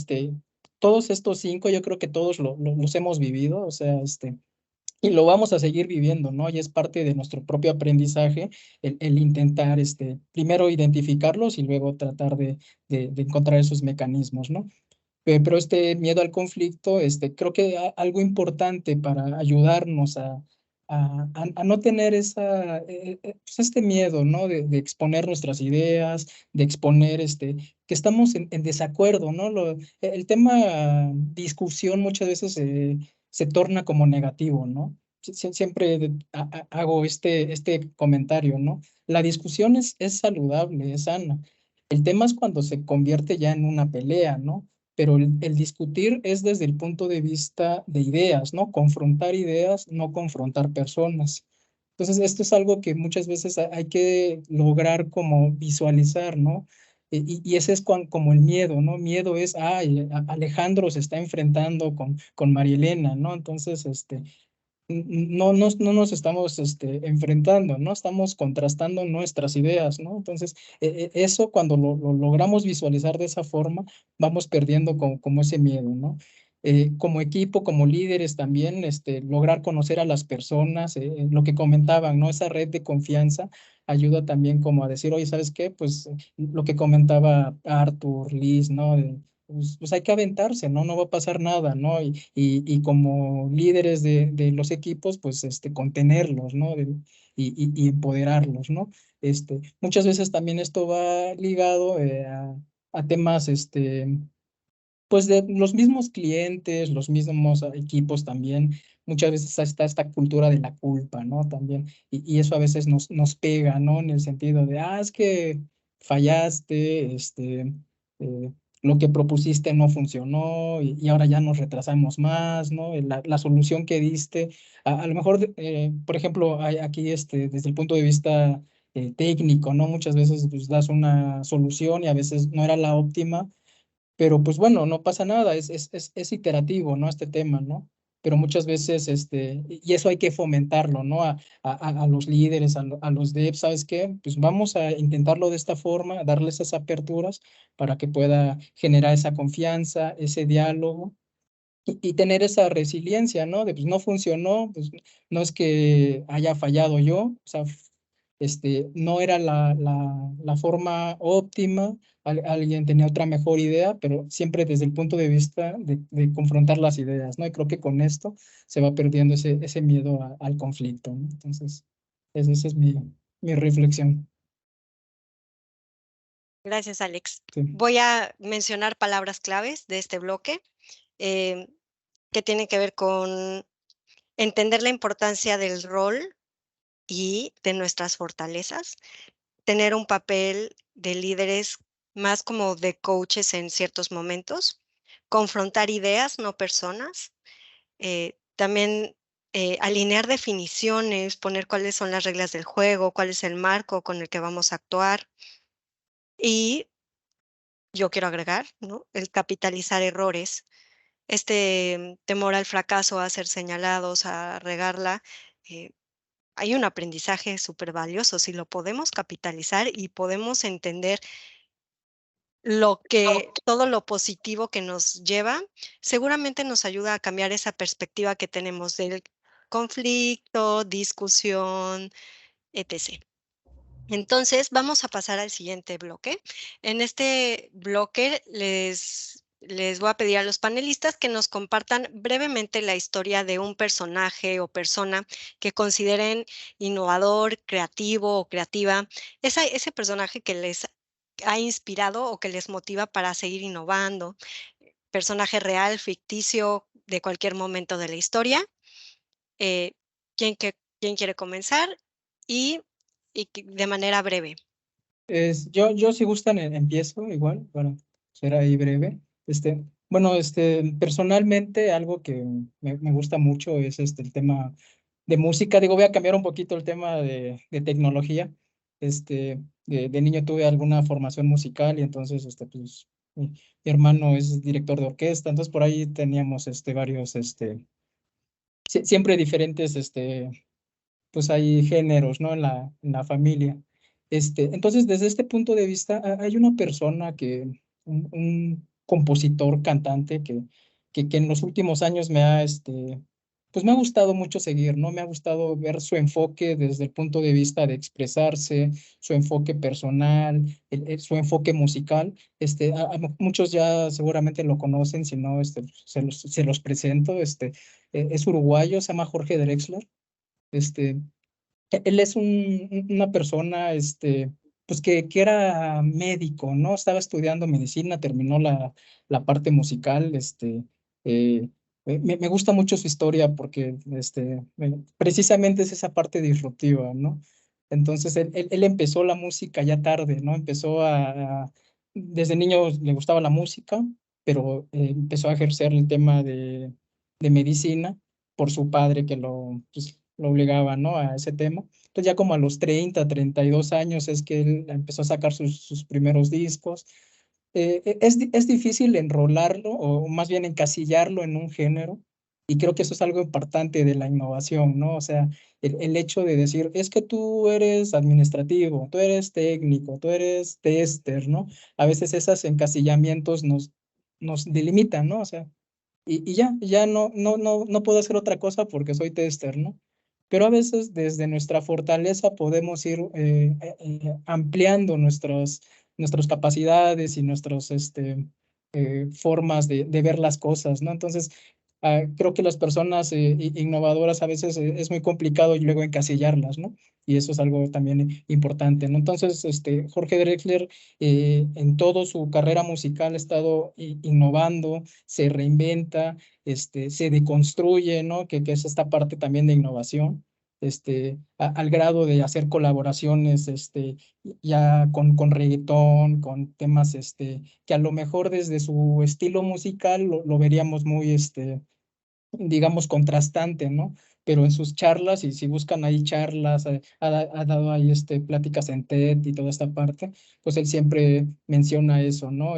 todos estos 5, yo creo que todos los hemos vivido, o sea, y lo vamos a seguir viviendo, ¿no? Y es parte de nuestro propio aprendizaje el intentar, primero identificarlos y luego tratar de encontrar esos mecanismos, ¿no? Pero este miedo al conflicto, creo que algo importante para ayudarnos a no tener pues este miedo, ¿no? De exponer nuestras ideas, de exponer, que estamos en desacuerdo, ¿no? El tema discusión muchas veces se torna como negativo, ¿no? Siempre hago este comentario, ¿no? La discusión es saludable, es sana. El tema es cuando se convierte ya en una pelea, ¿no? Pero el discutir es desde el punto de vista de ideas, ¿no? Confrontar ideas, no confrontar personas. Entonces, esto es algo que muchas veces hay que lograr como visualizar, ¿no? Y ese es como el miedo, ¿no? Miedo es, ay, Alejandro se está enfrentando con María Elena, ¿no? Entonces, no nos estamos enfrentando, ¿no? Estamos contrastando nuestras ideas, ¿no? Entonces, eso cuando lo logramos visualizar de esa forma, vamos perdiendo como ese miedo, ¿no? Como equipo, como líderes también, lograr conocer a las personas, lo que comentaban, ¿no? Esa red de confianza ayuda también como a decir, oye, ¿sabes qué? Pues lo que comentaba Arthur, Liz, ¿no? Pues hay que aventarse, ¿no? No va a pasar nada, ¿no? Y como líderes de los equipos, pues contenerlos, ¿no? Y empoderarlos, ¿no? Muchas veces también esto va ligado a temas, pues de los mismos clientes, los mismos equipos también. Muchas veces está esta cultura de la culpa, ¿no? También, y eso a veces nos pega, ¿no? En el sentido de, es que fallaste, eh, lo que propusiste no funcionó y ahora ya nos retrasamos más, ¿no? La solución que diste, a lo mejor, por ejemplo, hay aquí, desde el punto de vista técnico, ¿no? Muchas veces pues, das una solución y a veces no era la óptima, pero pues bueno, no pasa nada, es iterativo, ¿no? Este tema, ¿no? Pero muchas veces, y eso hay que fomentarlo, ¿no? A los líderes, a los devs, ¿sabes qué? Pues vamos a intentarlo de esta forma, darles esas aperturas para que pueda generar esa confianza, ese diálogo y tener esa resiliencia, ¿no? De pues no funcionó, pues no es que haya fallado yo, o sea, no era la forma óptima, alguien tenía otra mejor idea, pero siempre desde el punto de vista de confrontar las ideas, ¿no? Y creo que con esto se va perdiendo ese miedo al conflicto, ¿no? Entonces, esa es mi reflexión. Gracias, Alex. Sí. Voy a mencionar palabras claves de este bloque que tienen que ver con entender la importancia del rol y de nuestras fortalezas, tener un papel de líderes más como de coaches en ciertos momentos, confrontar ideas, no personas, también alinear definiciones, poner cuáles son las reglas del juego, cuál es el marco con el que vamos a actuar. Y yo quiero agregar, ¿no?, el capitalizar errores. Temor al fracaso, a ser señalados, a regarla, hay un aprendizaje súper valioso si lo podemos capitalizar y podemos entender todo lo positivo que nos lleva, seguramente nos ayuda a cambiar esa perspectiva que tenemos del conflicto, discusión, etc. Entonces, vamos a pasar al siguiente bloque. En este bloque les voy a pedir a los panelistas que nos compartan brevemente la historia de un personaje o persona que consideren innovador, creativo o creativa, ese personaje que les ha inspirado o que les motiva para seguir innovando, personaje real, ficticio, de cualquier momento de la historia. Eh, ¿quién quiere comenzar? Y de manera breve. Yo si gustan empiezo igual para ser ahí breve. Bueno, personalmente algo que me gusta mucho es el tema de música. Digo, voy a cambiar un poquito el tema de tecnología. De niño tuve alguna formación musical y entonces pues, mi hermano es director de orquesta, entonces por ahí teníamos varios, siempre diferentes, pues hay géneros, ¿no? En la familia. Entonces, desde este punto de vista, hay una persona un compositor, cantante, que en los últimos años pues me ha gustado mucho seguir, ¿no? Me ha gustado ver su enfoque desde el punto de vista de expresarse, su enfoque personal, su enfoque musical. Muchos ya seguramente lo conocen, si no, se los presento. Es uruguayo, se llama Jorge Drexler. Él es una persona, pues que era médico, ¿no? Estaba estudiando medicina, terminó la parte musical. Eh, Me gusta mucho su historia porque precisamente es esa parte disruptiva, ¿no? Entonces, él empezó la música ya tarde, ¿no? Desde niño le gustaba la música, pero empezó a ejercer el tema de medicina por su padre que pues, lo obligaba, ¿no?, a ese tema. Entonces ya como a los 32 años es que él empezó a sacar sus primeros discos. Es difícil enrolarlo o más bien encasillarlo en un género, y creo que eso es algo importante de la innovación, ¿no? O sea, el hecho de decir, es que tú eres administrativo, tú eres técnico, tú eres tester, ¿no? A veces esos encasillamientos nos delimitan, ¿no? O sea, y ya no puedo hacer otra cosa porque soy tester, ¿no? Pero a veces desde nuestra fortaleza podemos ir ampliando nuestras capacidades y nuestras formas de ver las cosas, ¿no? Entonces, creo que las personas innovadoras a veces es muy complicado y luego encasillarlas, ¿no? Y eso es algo también importante, ¿no? Entonces, Jorge Drexler en toda su carrera musical ha estado innovando, se reinventa, se deconstruye, ¿no? Que es esta parte también de innovación. Al grado de hacer colaboraciones ya con reggaetón, con temas que a lo mejor desde su estilo musical lo veríamos muy, digamos, contrastante, ¿no? Pero en sus charlas, y si buscan ahí charlas, ha dado ahí pláticas en TED y toda esta parte, pues él siempre menciona eso, ¿no?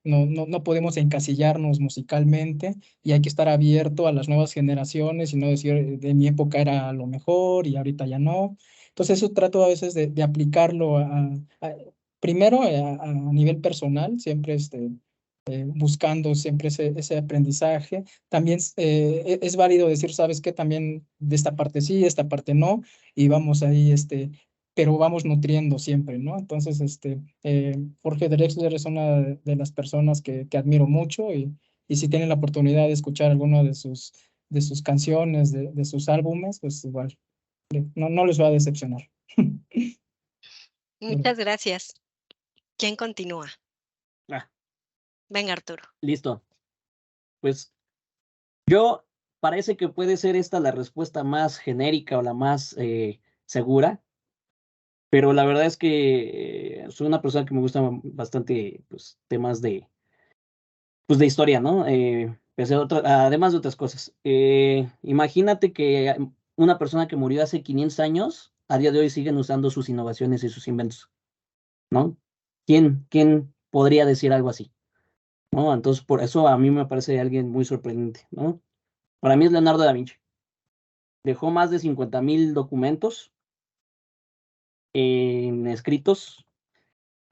No podemos encasillarnos musicalmente y hay que estar abierto a las nuevas generaciones y no decir de mi época era lo mejor y ahorita ya no. Entonces eso trato a veces de aplicarlo primero a nivel personal, siempre buscando siempre ese aprendizaje. También es válido decir, ¿sabes qué? También de esta parte sí, esta parte no, y vamos ahí, pero vamos nutriendo siempre, ¿no? Entonces, Jorge Drexler es una de las personas que admiro mucho, y si tienen la oportunidad de escuchar alguna de sus canciones, de sus álbumes, pues igual, no les va a decepcionar. Muchas gracias. ¿Quién continúa? Ah, Venga, Arturo. listo. Pues yo parece que puede ser esta la respuesta más genérica o la más segura, pero la verdad es que soy una persona que me gusta bastante, pues, temas pues, de historia, ¿no? Además de otras cosas. Imagínate que una persona que murió hace 500 años, a día de hoy siguen usando sus innovaciones y sus inventos, ¿no? ¿Quién podría decir algo así? ¿No? Entonces, por eso a mí me parece alguien muy sorprendente, ¿no? Para mí es Leonardo da Vinci. Dejó más de 50,000 documentos escritos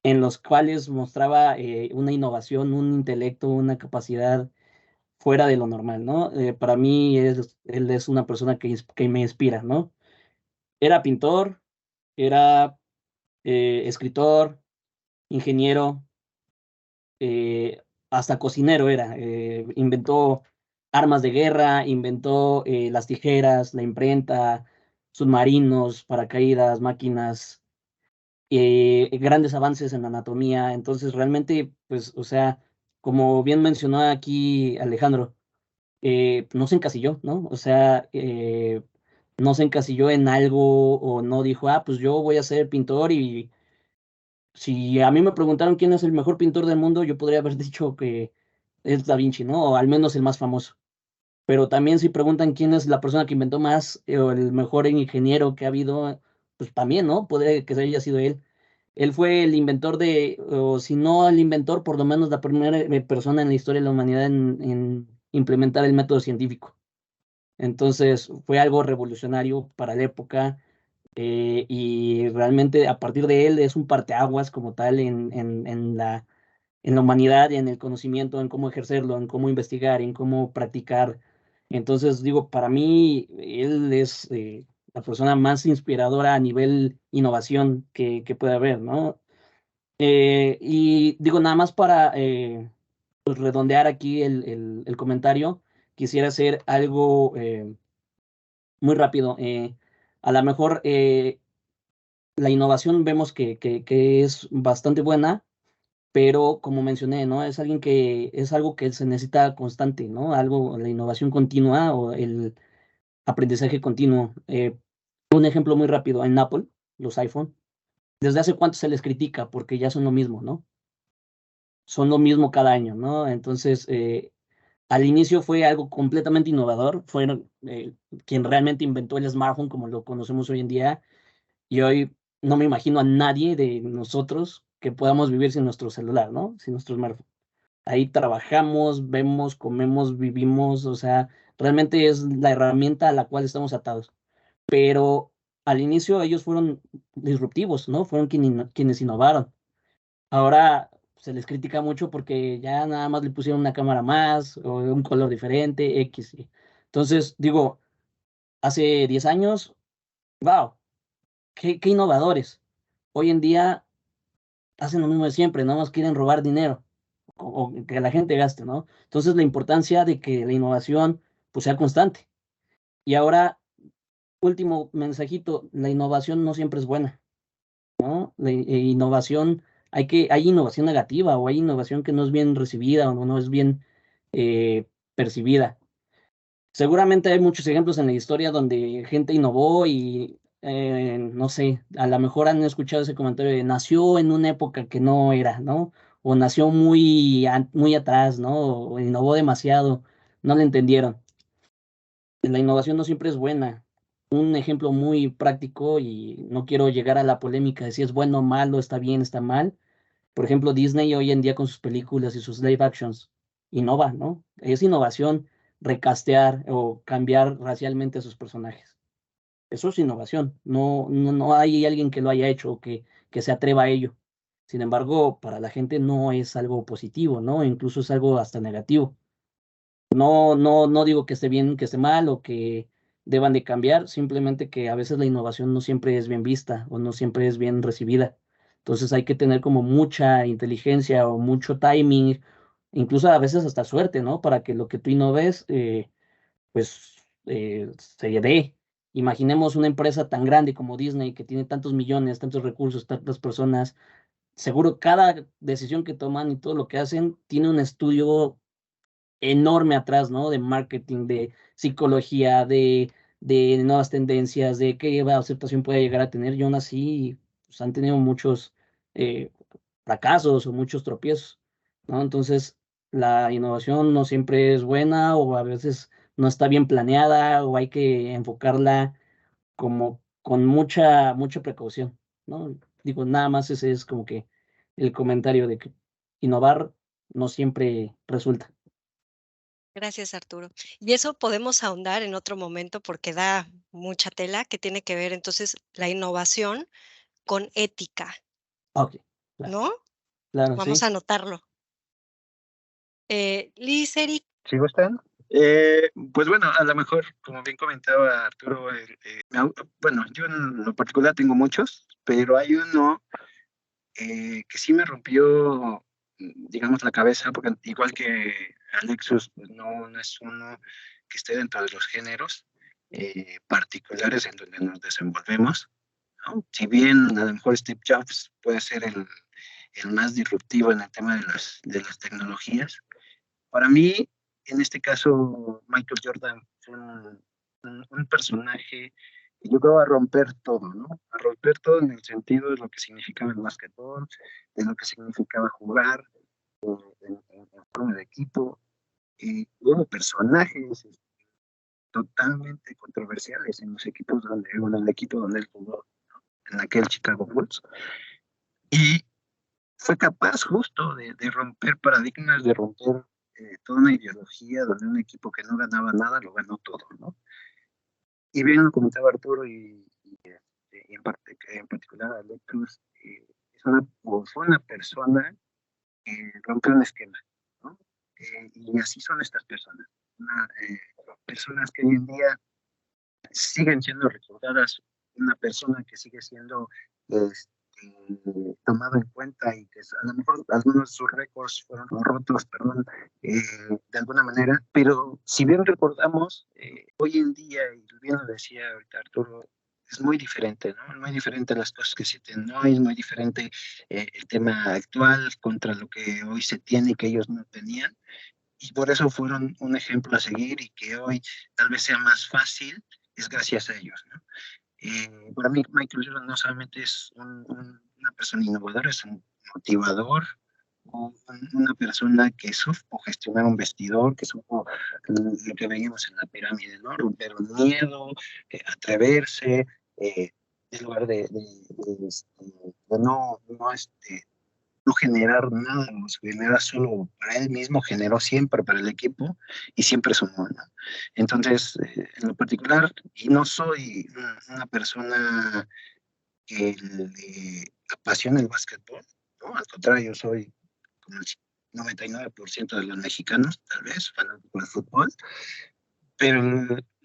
en los cuales mostraba una innovación, un intelecto, una capacidad fuera de lo normal, ¿no? Para mí él es una persona que me inspira, ¿no? Era pintor, era escritor, ingeniero, hasta cocinero era. Inventó armas de guerra, inventó las tijeras, la imprenta, submarinos, paracaídas, máquinas, grandes avances en anatomía. Entonces, realmente, pues, o sea, como bien mencionó aquí Alejandro, no se encasilló, ¿no? O sea, no se encasilló en algo o no dijo, pues yo voy a ser pintor y si a mí me preguntaron quién es el mejor pintor del mundo, yo podría haber dicho que es Da Vinci, ¿no? O al menos el más famoso. Pero también si preguntan quién es la persona que inventó más o el mejor ingeniero que ha habido, pues también, ¿no? Podría que haya sido él. Él fue el inventor o si no el inventor, por lo menos la primera persona en la historia de la humanidad en implementar el método científico. Entonces fue algo revolucionario para la época y realmente a partir de él es un parteaguas como tal en la humanidad y en el conocimiento, en cómo ejercerlo, en cómo investigar, en cómo practicar. Entonces digo, para mí él es la persona más inspiradora a nivel innovación que puede haber, ¿no? Y digo, nada más para pues, redondear aquí el comentario, quisiera hacer algo muy rápido. A lo mejor la innovación vemos que es bastante buena, pero como mencioné, ¿no? Es algo que se necesita constante, ¿no? La innovación continua o el aprendizaje continuo. Un ejemplo muy rápido, en Apple, los iPhone, ¿desde hace cuánto se les critica? Porque ya son lo mismo, ¿no? Son lo mismo cada año, ¿no? Entonces, al inicio fue algo completamente innovador, fueron quien realmente inventó el smartphone como lo conocemos hoy en día, y hoy no me imagino a nadie de nosotros que podamos vivir sin nuestro celular, ¿no? Sin nuestro smartphone. Ahí trabajamos, vemos, comemos, vivimos, o sea, realmente es la herramienta a la cual estamos atados. Pero al inicio ellos fueron disruptivos, ¿no? Fueron quienes innovaron. Ahora se les critica mucho porque ya nada más le pusieron una cámara más o un color diferente, X. Entonces, digo, hace 10 años, wow, qué innovadores. Hoy en día hacen lo mismo de siempre, nada más quieren robar dinero o que la gente gaste, ¿no? Entonces, la importancia de que la innovación pues sea constante. Y ahora, último mensajito, la innovación no siempre es buena, ¿no? Innovación, hay innovación negativa o hay innovación que no es bien recibida o no es bien percibida. Seguramente hay muchos ejemplos en la historia donde gente innovó y, no sé, a lo mejor han escuchado ese comentario de nació en una época que no era, ¿no? O nació muy atrás, ¿no? O innovó demasiado, no le entendieron. La innovación no siempre es buena. Un ejemplo muy práctico, y no quiero llegar a la polémica de si es bueno o malo, está bien, está mal. Por ejemplo, Disney hoy en día con sus películas y sus live actions innova, ¿no? Es innovación recastear o cambiar racialmente a sus personajes. Eso es innovación. No hay alguien que lo haya hecho o que se atreva a ello. Sin embargo, para la gente no es algo positivo, ¿no? Incluso es algo hasta negativo. No digo que esté bien, que esté mal o que deban de cambiar, simplemente que a veces la innovación no siempre es bien vista o no siempre es bien recibida. Entonces hay que tener como mucha inteligencia o mucho timing, incluso a veces hasta suerte, ¿no? Para que lo que tú innoves, pues se dé. Imaginemos una empresa tan grande como Disney que tiene tantos millones, tantos recursos, tantas personas. Seguro cada decisión que toman y todo lo que hacen tiene un estudio enorme atrás, ¿no? De marketing, de psicología, de nuevas tendencias, de qué aceptación puede llegar a tener. Y aún así, pues, han tenido muchos fracasos o muchos tropiezos, ¿no? Entonces, la innovación no siempre es buena o a veces no está bien planeada o hay que enfocarla como con mucha precaución, ¿no? Digo, nada más ese es como que el comentario de que innovar no siempre resulta. Gracias, Arturo. Y eso podemos ahondar en otro momento porque da mucha tela que tiene que ver entonces la innovación con ética, Ok, claro, ¿no? claro, Vamos sí. a anotarlo. Liz, Eric, ¿Sí gustan? Pues bueno, a lo mejor, como bien comentaba Arturo, bueno, yo en lo particular tengo muchos, pero hay uno que sí me rompió, digamos, la cabeza, porque igual que Alexus, pues no es uno que esté dentro de los géneros particulares en donde nos desenvolvemos, ¿no? Si bien a lo mejor Steve Jobs puede ser el más disruptivo en el tema de las tecnologías, para mí, en este caso, Michael Jordan fue un personaje que yo creo a romper todo, ¿no? A romper todo en el sentido de lo que significaba el básquetbol, de lo que significaba jugar en forma de equipo. Y hubo personajes totalmente controversiales en los equipos en el equipo donde él jugó, en aquel Chicago Bulls. Y fue capaz justo de romper paradigmas, de romper toda una ideología donde un equipo que no ganaba nada lo ganó todo, ¿no? Y bien lo comentaba Arturo y en particular Alexis, fue una persona que rompió un esquema, ¿no? Y así son estas personas, personas que hoy en día siguen siendo recordadas, una persona que sigue siendo tomado en cuenta y que a lo mejor algunos de sus récords fueron rotos, perdón, de alguna manera, pero si bien recordamos, hoy en día, y bien lo decía ahorita Arturo, es muy diferente, ¿no? Muy diferente las cosas que se tienen hoy, es muy diferente el tema actual contra lo que hoy se tiene y que ellos no tenían, y por eso fueron un ejemplo a seguir y que hoy tal vez sea más fácil, es gracias a ellos, ¿no? Para mí, Michael Jordan no solamente es una persona innovadora, es un motivador, una persona que supo gestionar un vestidor, que supo lo que veíamos en la pirámide, ¿no? Romper un miedo, atreverse, en lugar de no generar nada, no generar solo para él mismo, generó siempre para el equipo y siempre sumó, ¿no? Entonces, en lo particular, y no soy una persona que le apasiona el básquetbol, ¿no? Al contrario, soy como el 99% de los mexicanos, tal vez, fanático del fútbol, pero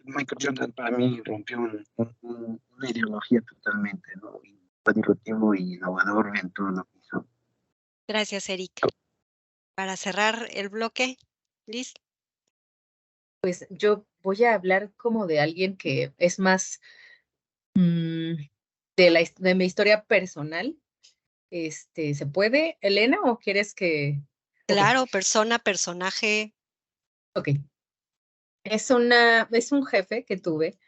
Michael Jordan para mí rompió una ideología totalmente, ¿no? Y fue disruptivo y innovador en todo lo que hizo. gracias, Eric. Para cerrar el bloque, Liz. Pues yo voy a hablar como de alguien que es más de mi historia personal. ¿Se puede, Elena, o quieres que...? Claro, persona, personaje. Ok. Es un jefe que tuve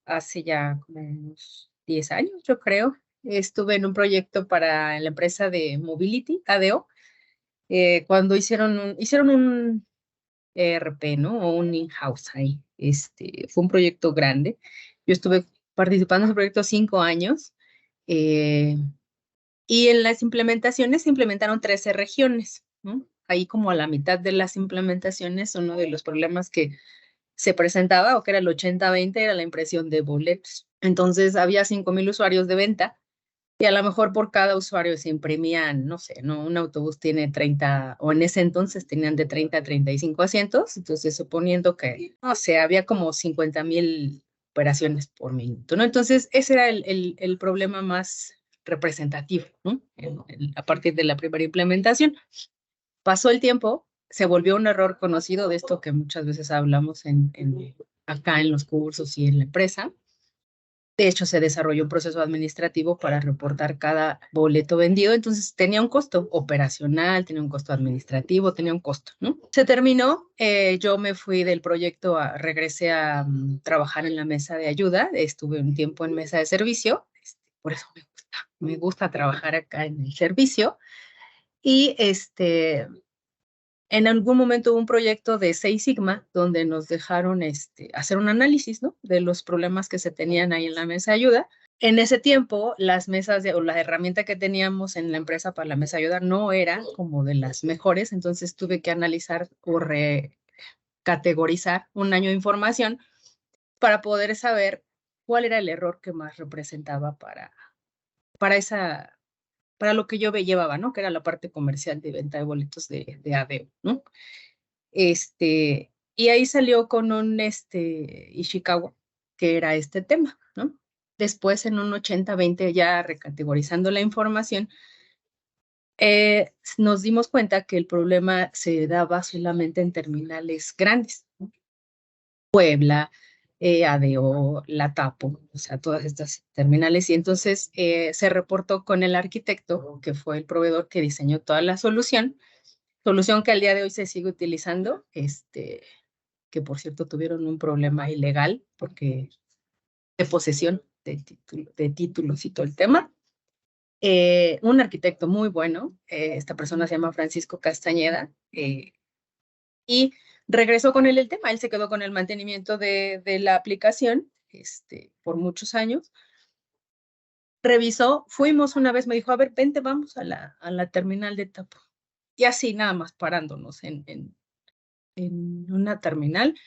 hace ya como unos 10 años, yo creo. Estuve en un proyecto para la empresa de Mobility, ADO, cuando hicieron un ERP, ¿no? O un in-house ahí. Fue un proyecto grande. Yo estuve participando en ese proyecto 5 años. Y en las implementaciones se implementaron 13 regiones, ¿no? Ahí como a la mitad de las implementaciones, uno de los problemas que se presentaba, o que era el 80-20, era la impresión de boletos. Entonces había 5,000 usuarios de venta y a lo mejor por cada usuario se imprimían, no sé, ¿no? Un autobús tiene 30, o en ese entonces tenían de 30 a 35 asientos, entonces suponiendo que, no sé, había como 50,000 operaciones por minuto, ¿no? Entonces ese era el problema más representativo, ¿no? A partir de la primera implementación. Pasó el tiempo, se volvió un error conocido de esto que muchas veces hablamos acá en los cursos y en la empresa. De hecho, se desarrolló un proceso administrativo para reportar cada boleto vendido, entonces tenía un costo operacional, tenía un costo administrativo, tenía un costo, ¿no? Se terminó, yo me fui del proyecto, regresé a trabajar en la mesa de ayuda, estuve un tiempo en mesa de servicio, por eso me gusta trabajar acá en el servicio, y En algún momento hubo un proyecto de Seis Sigma donde nos dejaron hacer un análisis, ¿no?, de los problemas que se tenían ahí en la mesa de ayuda. En ese tiempo, las mesas o la herramienta que teníamos en la empresa para la mesa de ayuda no era como de las mejores, entonces tuve que analizar o recategorizar un año de información para poder saber cuál era el error que más representaba para lo que yo llevaba, ¿no?, que era la parte comercial de venta de boletos de ADEO, ¿no? Y ahí salió con un Ishikawa, que era este tema, ¿no? Después, en un 80-20, ya recategorizando la información, nos dimos cuenta que el problema se daba solamente en terminales grandes, ¿no? Puebla, ADO, La Tapo, o sea, todas estas terminales. Y entonces se reportó con el arquitecto, que fue el proveedor que diseñó toda la solución que al día de hoy se sigue utilizando, que por cierto tuvieron un problema ilegal porque de posesión de títulos y todo el tema. Un arquitecto muy bueno, esta persona se llama Francisco Castañeda, y regresó con él el tema. Él se quedó con el mantenimiento de la aplicación por muchos años. Revisó, fuimos una vez, me dijo, a ver, vente, vamos a la terminal de Tapo. Y así nada más parándonos en una terminal.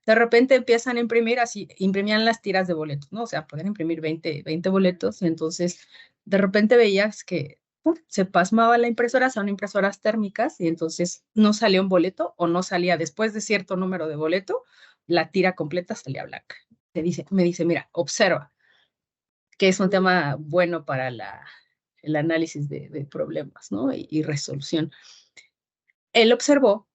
De repente empiezan a imprimir, así, imprimían las tiras de boletos, ¿no? O sea, pueden imprimir 20 boletos, y entonces de repente veías que se pasmaba la impresora, son impresoras térmicas, y entonces no salía un boleto o no salía después de cierto número de boleto, la tira completa salía blanca. Me dice, mira, observa, que es un tema bueno para el análisis de problemas, ¿no? Y resolución. Él observó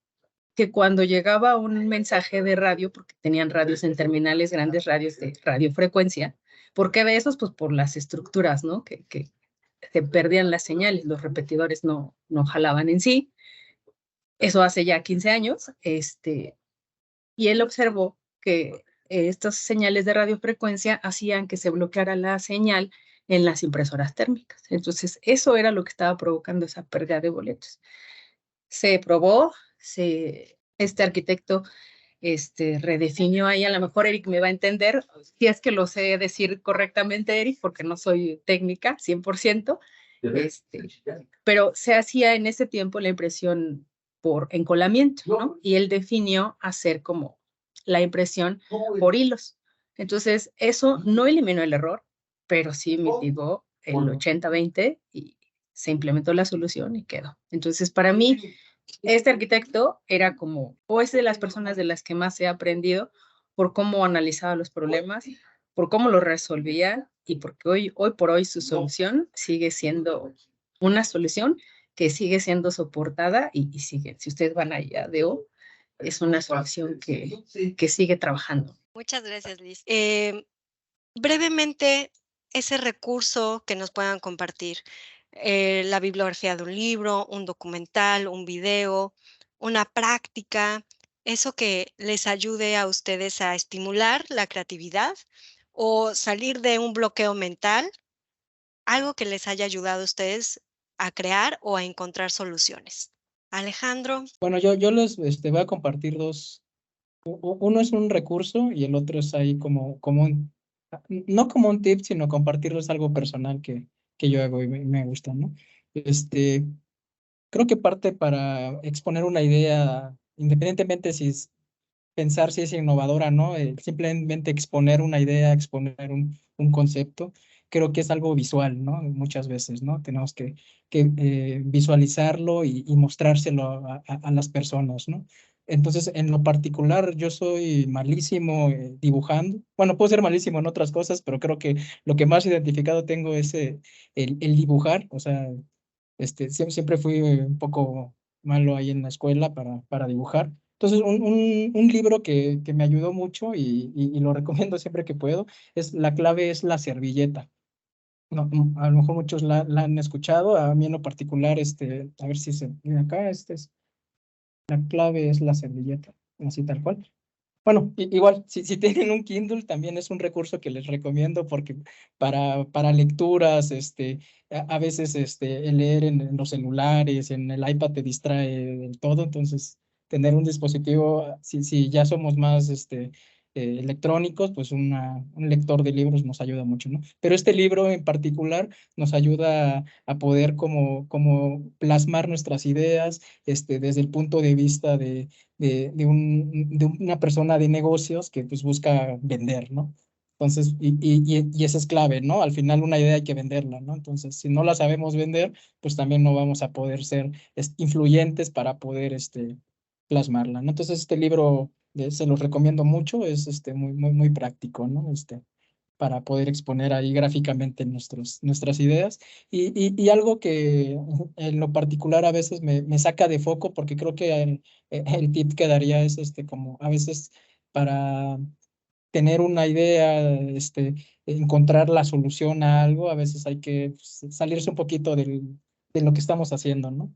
que cuando llegaba un mensaje de radio, porque tenían radios en terminales, grandes radios de radiofrecuencia, ¿por qué de esos? Pues por las estructuras, ¿no? Que se perdían las señales, los repetidores no jalaban en sí. Eso hace ya 15 años, y él observó que estas señales de radiofrecuencia hacían que se bloqueara la señal en las impresoras térmicas. Entonces, eso era lo que estaba provocando esa pérdida de boletos. Se probó, este arquitecto redefinió ahí, a lo mejor Eric me va a entender, si es que lo sé decir correctamente, Eric, porque no soy técnica 100%, pero se hacía en ese tiempo la impresión por encolamiento, ¿no? Y él definió hacer como la impresión por hilos. Entonces, eso no eliminó el error, pero sí mitigó el 80-20 y se implementó la solución y quedó. Entonces, para mí, este arquitecto era como, o es de las personas de las que más he aprendido por cómo analizaba los problemas, por cómo los resolvía, y porque hoy por hoy su solución sigue siendo una solución que sigue siendo soportada y sigue. Si ustedes van allá de O, es una solución que sigue trabajando. Muchas gracias, Liz. Brevemente, ese recurso que nos puedan compartir, la bibliografía de un libro, un documental, un video, una práctica, eso que les ayude a ustedes a estimular la creatividad o salir de un bloqueo mental, algo que les haya ayudado a ustedes a crear o a encontrar soluciones. Alejandro. Bueno, yo les voy a compartir dos. Uno es un recurso y el otro es ahí como no como un tip, sino compartirles algo personal que yo hago y me gusta, ¿no? Creo que parte para exponer una idea, independientemente pensar si es innovadora, ¿no? Simplemente exponer una idea, exponer un concepto, creo que es algo visual, ¿no? Muchas veces, ¿no? Tenemos que visualizarlo y mostrárselo a las personas, ¿no? Entonces, en lo particular, yo soy malísimo dibujando. Bueno, puedo ser malísimo en otras cosas, pero creo que lo que más identificado tengo es el dibujar. O sea, siempre fui un poco malo ahí en la escuela para dibujar. Entonces, un libro que me ayudó mucho y lo recomiendo siempre que puedo, La clave es la servilleta. No, a lo mejor muchos la han escuchado, a mí en lo particular, a ver si se ve acá, La clave es la servilleta, así tal cual. Bueno, igual, si tienen un Kindle, también es un recurso que les recomiendo porque para lecturas, a veces el leer en los celulares, en el iPad te distrae del todo, entonces tener un dispositivo, si ya somos más electrónicos, pues un lector de libros nos ayuda mucho, ¿no? Pero este libro en particular nos ayuda a poder como plasmar nuestras ideas desde el punto de vista de una persona de negocios que pues busca vender, ¿no? Entonces, y esa es clave, ¿no? Al final una idea hay que venderla, ¿no? Entonces, si no la sabemos vender, pues también no vamos a poder ser influyentes para poder plasmarla, ¿no? Entonces, este libro se los recomiendo mucho, es muy práctico, ¿no? Para poder exponer ahí gráficamente nuestras ideas. Y algo que en lo particular a veces me saca de foco, porque creo que el tip que daría es como a veces para tener una idea, encontrar la solución a algo, a veces hay que salirse un poquito de lo que estamos haciendo, ¿no?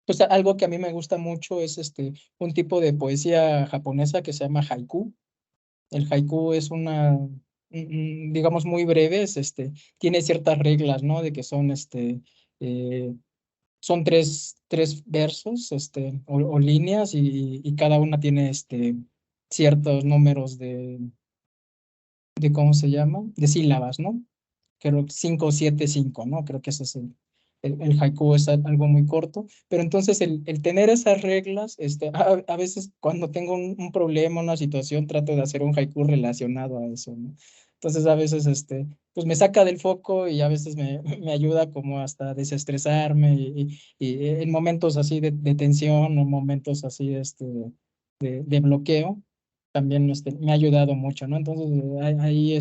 Pues algo que a mí me gusta mucho es un tipo de poesía japonesa que se llama haiku. El haiku es digamos, muy breve, tiene ciertas reglas, ¿no? De que eh, son tres versos, o líneas y cada una tiene, ciertos números ¿cómo se llama? De sílabas, ¿no? Creo 5, 7, 5, ¿no? Creo que ese es el haiku es algo muy corto, pero entonces el tener esas reglas, a veces cuando tengo un problema, una situación, trato de hacer un haiku relacionado a eso, ¿no? Entonces a veces, pues me saca del foco y a veces me ayuda como hasta desestresarme y en momentos así de tensión o momentos así, de bloqueo, también me ha ayudado mucho, ¿no? Entonces ahí,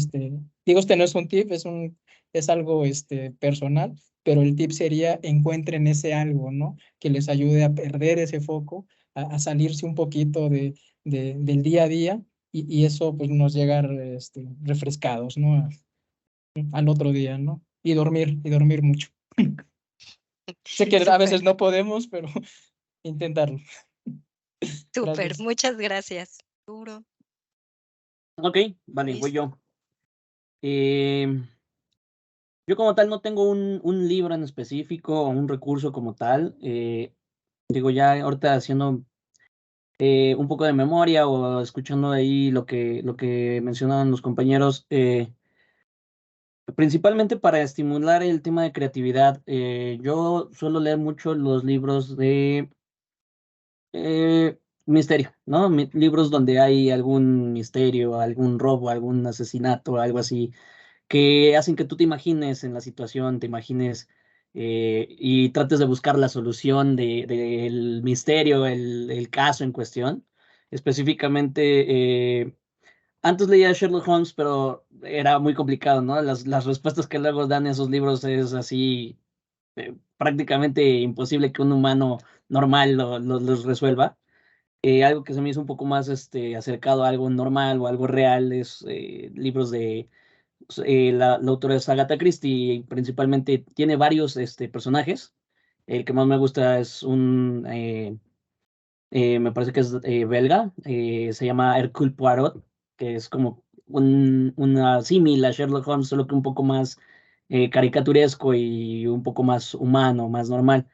digo, no es un tip, es algo personal, pero el tip sería encuentren ese algo, ¿no? Que les ayude a perder ese foco, a salirse un poquito del día a día y eso pues nos llega refrescados, ¿no? Al otro día, ¿no? Y dormir mucho. Sé que a Súper, veces no podemos, pero intentarlo. súper. Gracias. Muchas gracias. Arturo, Ok, vale, voy Luis. yo. Yo como tal no tengo un libro en específico o un recurso como tal. Digo, ya ahorita haciendo un poco de memoria o escuchando ahí lo que mencionaban los compañeros, principalmente para estimular el tema de creatividad, yo suelo leer mucho los libros de misterio, ¿no? Libros donde hay algún misterio, algún robo, algún asesinato, algo así que hacen que tú te imagines en la situación, te imagines y trates de buscar la solución del misterio, el caso en cuestión. Específicamente, antes leía Sherlock Holmes, pero era muy complicado, ¿no? Las respuestas que luego dan esos libros es así prácticamente imposible que un humano normal los resuelva. Algo que se me hizo un poco más acercado a algo normal o algo real es libros de la autora es Agatha Christie y principalmente tiene varios personajes. El que más me gusta es me parece que es belga, se llama Hercule Poirot, que es como una símil a Sherlock Holmes, solo que un poco más caricaturesco y un poco más humano, más normal.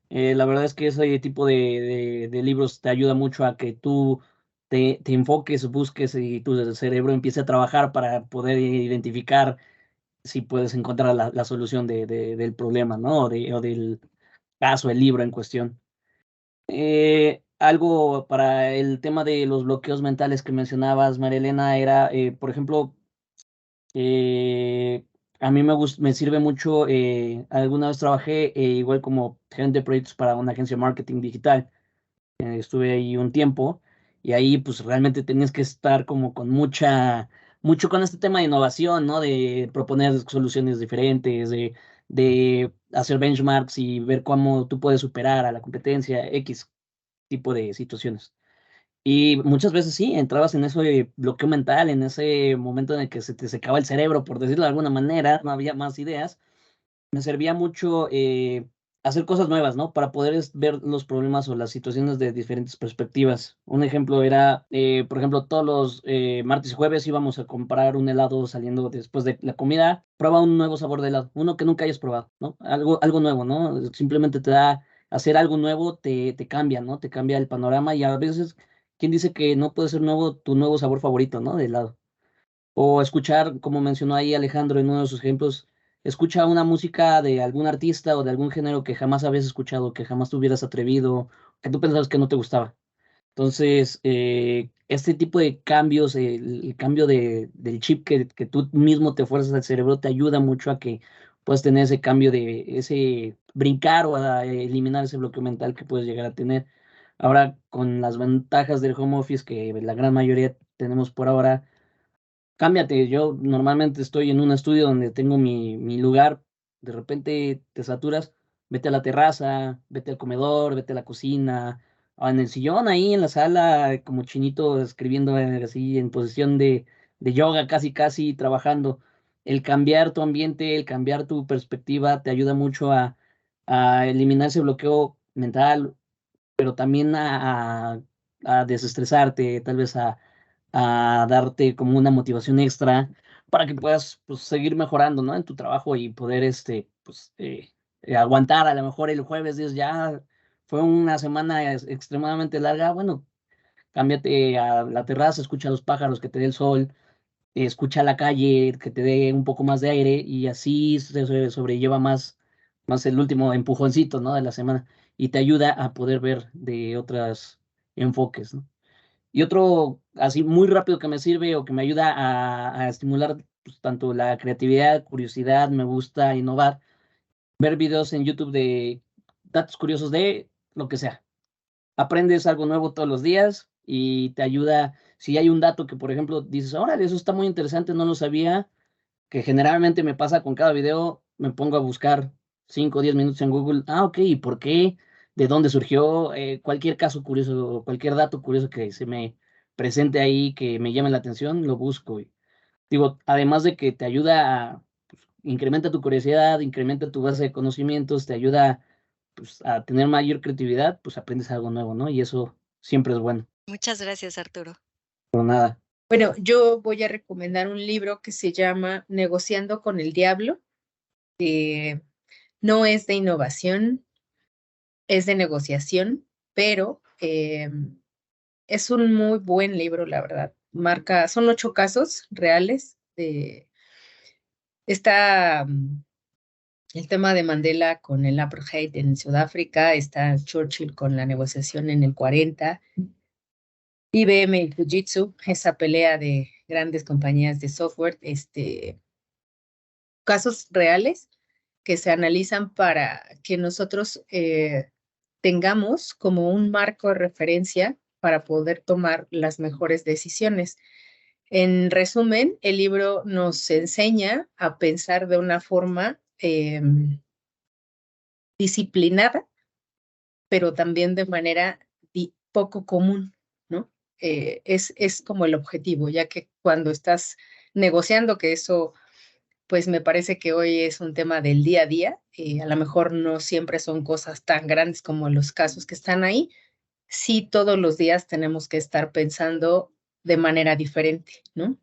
La verdad es que ese tipo de libros te ayuda mucho a que tú te enfoques, busques y tu cerebro empiece a trabajar para poder identificar si puedes encontrar la solución del problema, ¿no? O del caso, el libro en cuestión. Algo para el tema de los bloqueos mentales que mencionabas, María Elena, era, por ejemplo, a mí me sirve mucho, alguna vez trabajé igual como gerente de proyectos para una agencia de marketing digital. Estuve ahí un tiempo y ahí pues realmente tenías que estar como con mucho con este tema de innovación, ¿no? De proponer soluciones diferentes, de hacer benchmarks y ver cómo tú puedes superar a la competencia, X tipo de situaciones. Y muchas veces sí, entrabas en ese bloqueo mental, en ese momento en el que se te secaba el cerebro, por decirlo de alguna manera, no había más ideas. Me servía mucho hacer cosas nuevas, ¿no? Para poder ver los problemas o las situaciones de diferentes perspectivas. Un ejemplo era, por ejemplo, todos los martes y jueves íbamos a comprar un helado saliendo después de la comida. Prueba un nuevo sabor de helado, uno que nunca hayas probado, ¿no? Algo nuevo, ¿no? Simplemente te da, hacer algo nuevo te cambia, ¿no? Te cambia el panorama y a veces, ¿quién dice que no puede ser nuevo tu nuevo sabor favorito, ¿no? De helado. O escuchar, como mencionó ahí Alejandro en uno de sus ejemplos, escucha una música de algún artista o de algún género que jamás habías escuchado, que jamás te hubieras atrevido, que tú pensabas que no te gustaba. Entonces, este tipo de cambios, el cambio del chip que tú mismo te fuerzas al cerebro, te ayuda mucho a que puedas tener ese cambio de ese brincar o a eliminar ese bloqueo mental que puedes llegar a tener. Ahora, con las ventajas del home office que la gran mayoría tenemos por ahora, cámbiate. Yo normalmente estoy en un estudio donde tengo mi lugar, de repente te saturas, vete a la terraza, vete al comedor, vete a la cocina, o en el sillón ahí en la sala, como chinito escribiendo así en posición de yoga, casi casi trabajando. El cambiar tu ambiente, el cambiar tu perspectiva te ayuda mucho a eliminar ese bloqueo mental, pero también a desestresarte, tal vez a darte como una motivación extra para que puedas pues, seguir mejorando, ¿no? En tu trabajo y poder, pues, aguantar. A lo mejor el jueves dices, ya fue una semana extremadamente larga, bueno, cámbiate a la terraza, escucha a los pájaros, que te dé el sol, escucha la calle, que te dé un poco más de aire y así se sobrelleva más el último empujoncito, ¿no? De la semana y te ayuda a poder ver de otros enfoques, ¿no? Y otro así muy rápido que me sirve o que me ayuda a estimular pues, tanto la creatividad, curiosidad, me gusta innovar, ver videos en YouTube de datos curiosos de lo que sea. Aprendes algo nuevo todos los días y te ayuda, si hay un dato que, por ejemplo, dices, órale, eso está muy interesante, no lo sabía, que generalmente me pasa con cada video, me pongo a buscar 5 o 10 minutos en Google, ok, ¿y por qué? ¿De dónde surgió? Cualquier caso curioso, cualquier dato curioso que se me presente ahí, que me llame la atención, lo busco. Y, digo, además de que te ayuda a, pues, incrementa tu curiosidad, incrementa tu base de conocimientos, te ayuda pues, a tener mayor creatividad, pues aprendes algo nuevo, ¿no? Y eso siempre es bueno. Muchas gracias, Arturo. Por nada. Bueno, yo voy a recomendar un libro que se llama Negociando con el Diablo. No es de innovación, es de negociación, pero es un muy buen libro, la verdad. Son 8 casos reales. Está el tema de Mandela con el apartheid en Sudáfrica, está Churchill con la negociación en el 40, IBM y Fujitsu, esa pelea de grandes compañías de software, casos reales que se analizan para que nosotros tengamos como un marco de referencia para poder tomar las mejores decisiones. En resumen, el libro nos enseña a pensar de una forma disciplinada, pero también de manera poco común, ¿no? Es como el objetivo, ya que cuando estás negociando, que eso pues me parece que hoy es un tema del día a día, a lo mejor no siempre son cosas tan grandes como los casos que están ahí, sí todos los días tenemos que estar pensando de manera diferente, ¿no?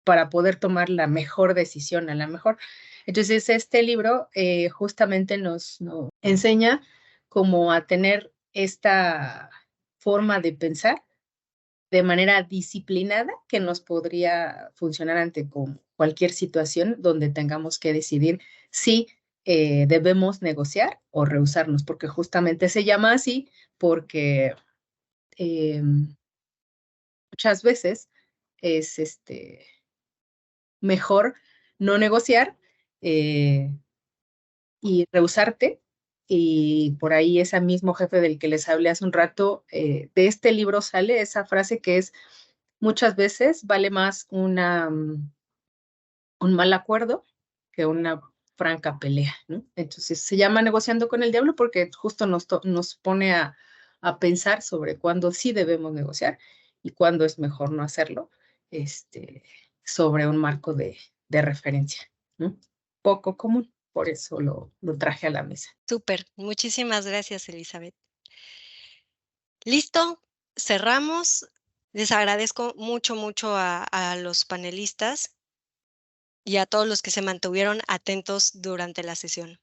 Para poder tomar la mejor decisión, a la mejor. Entonces, este libro justamente nos enseña como a tener esta forma de pensar de manera disciplinada que nos podría funcionar ante cualquier situación donde tengamos que decidir si debemos negociar o rehusarnos, porque justamente se llama así porque muchas veces es mejor no negociar y rehusarte. Y por ahí ese mismo jefe del que les hablé hace un rato, de este libro sale esa frase que es, muchas veces vale más un mal acuerdo que una franca pelea, ¿no? Entonces se llama Negociando con el Diablo porque justo nos pone a pensar sobre cuándo sí debemos negociar y cuándo es mejor no hacerlo, sobre un marco de referencia, ¿no? Poco común. por eso lo traje a la mesa. Súper, muchísimas gracias, Elizabeth. Listo, cerramos. Les agradezco mucho a los panelistas y a todos los que se mantuvieron atentos durante la sesión.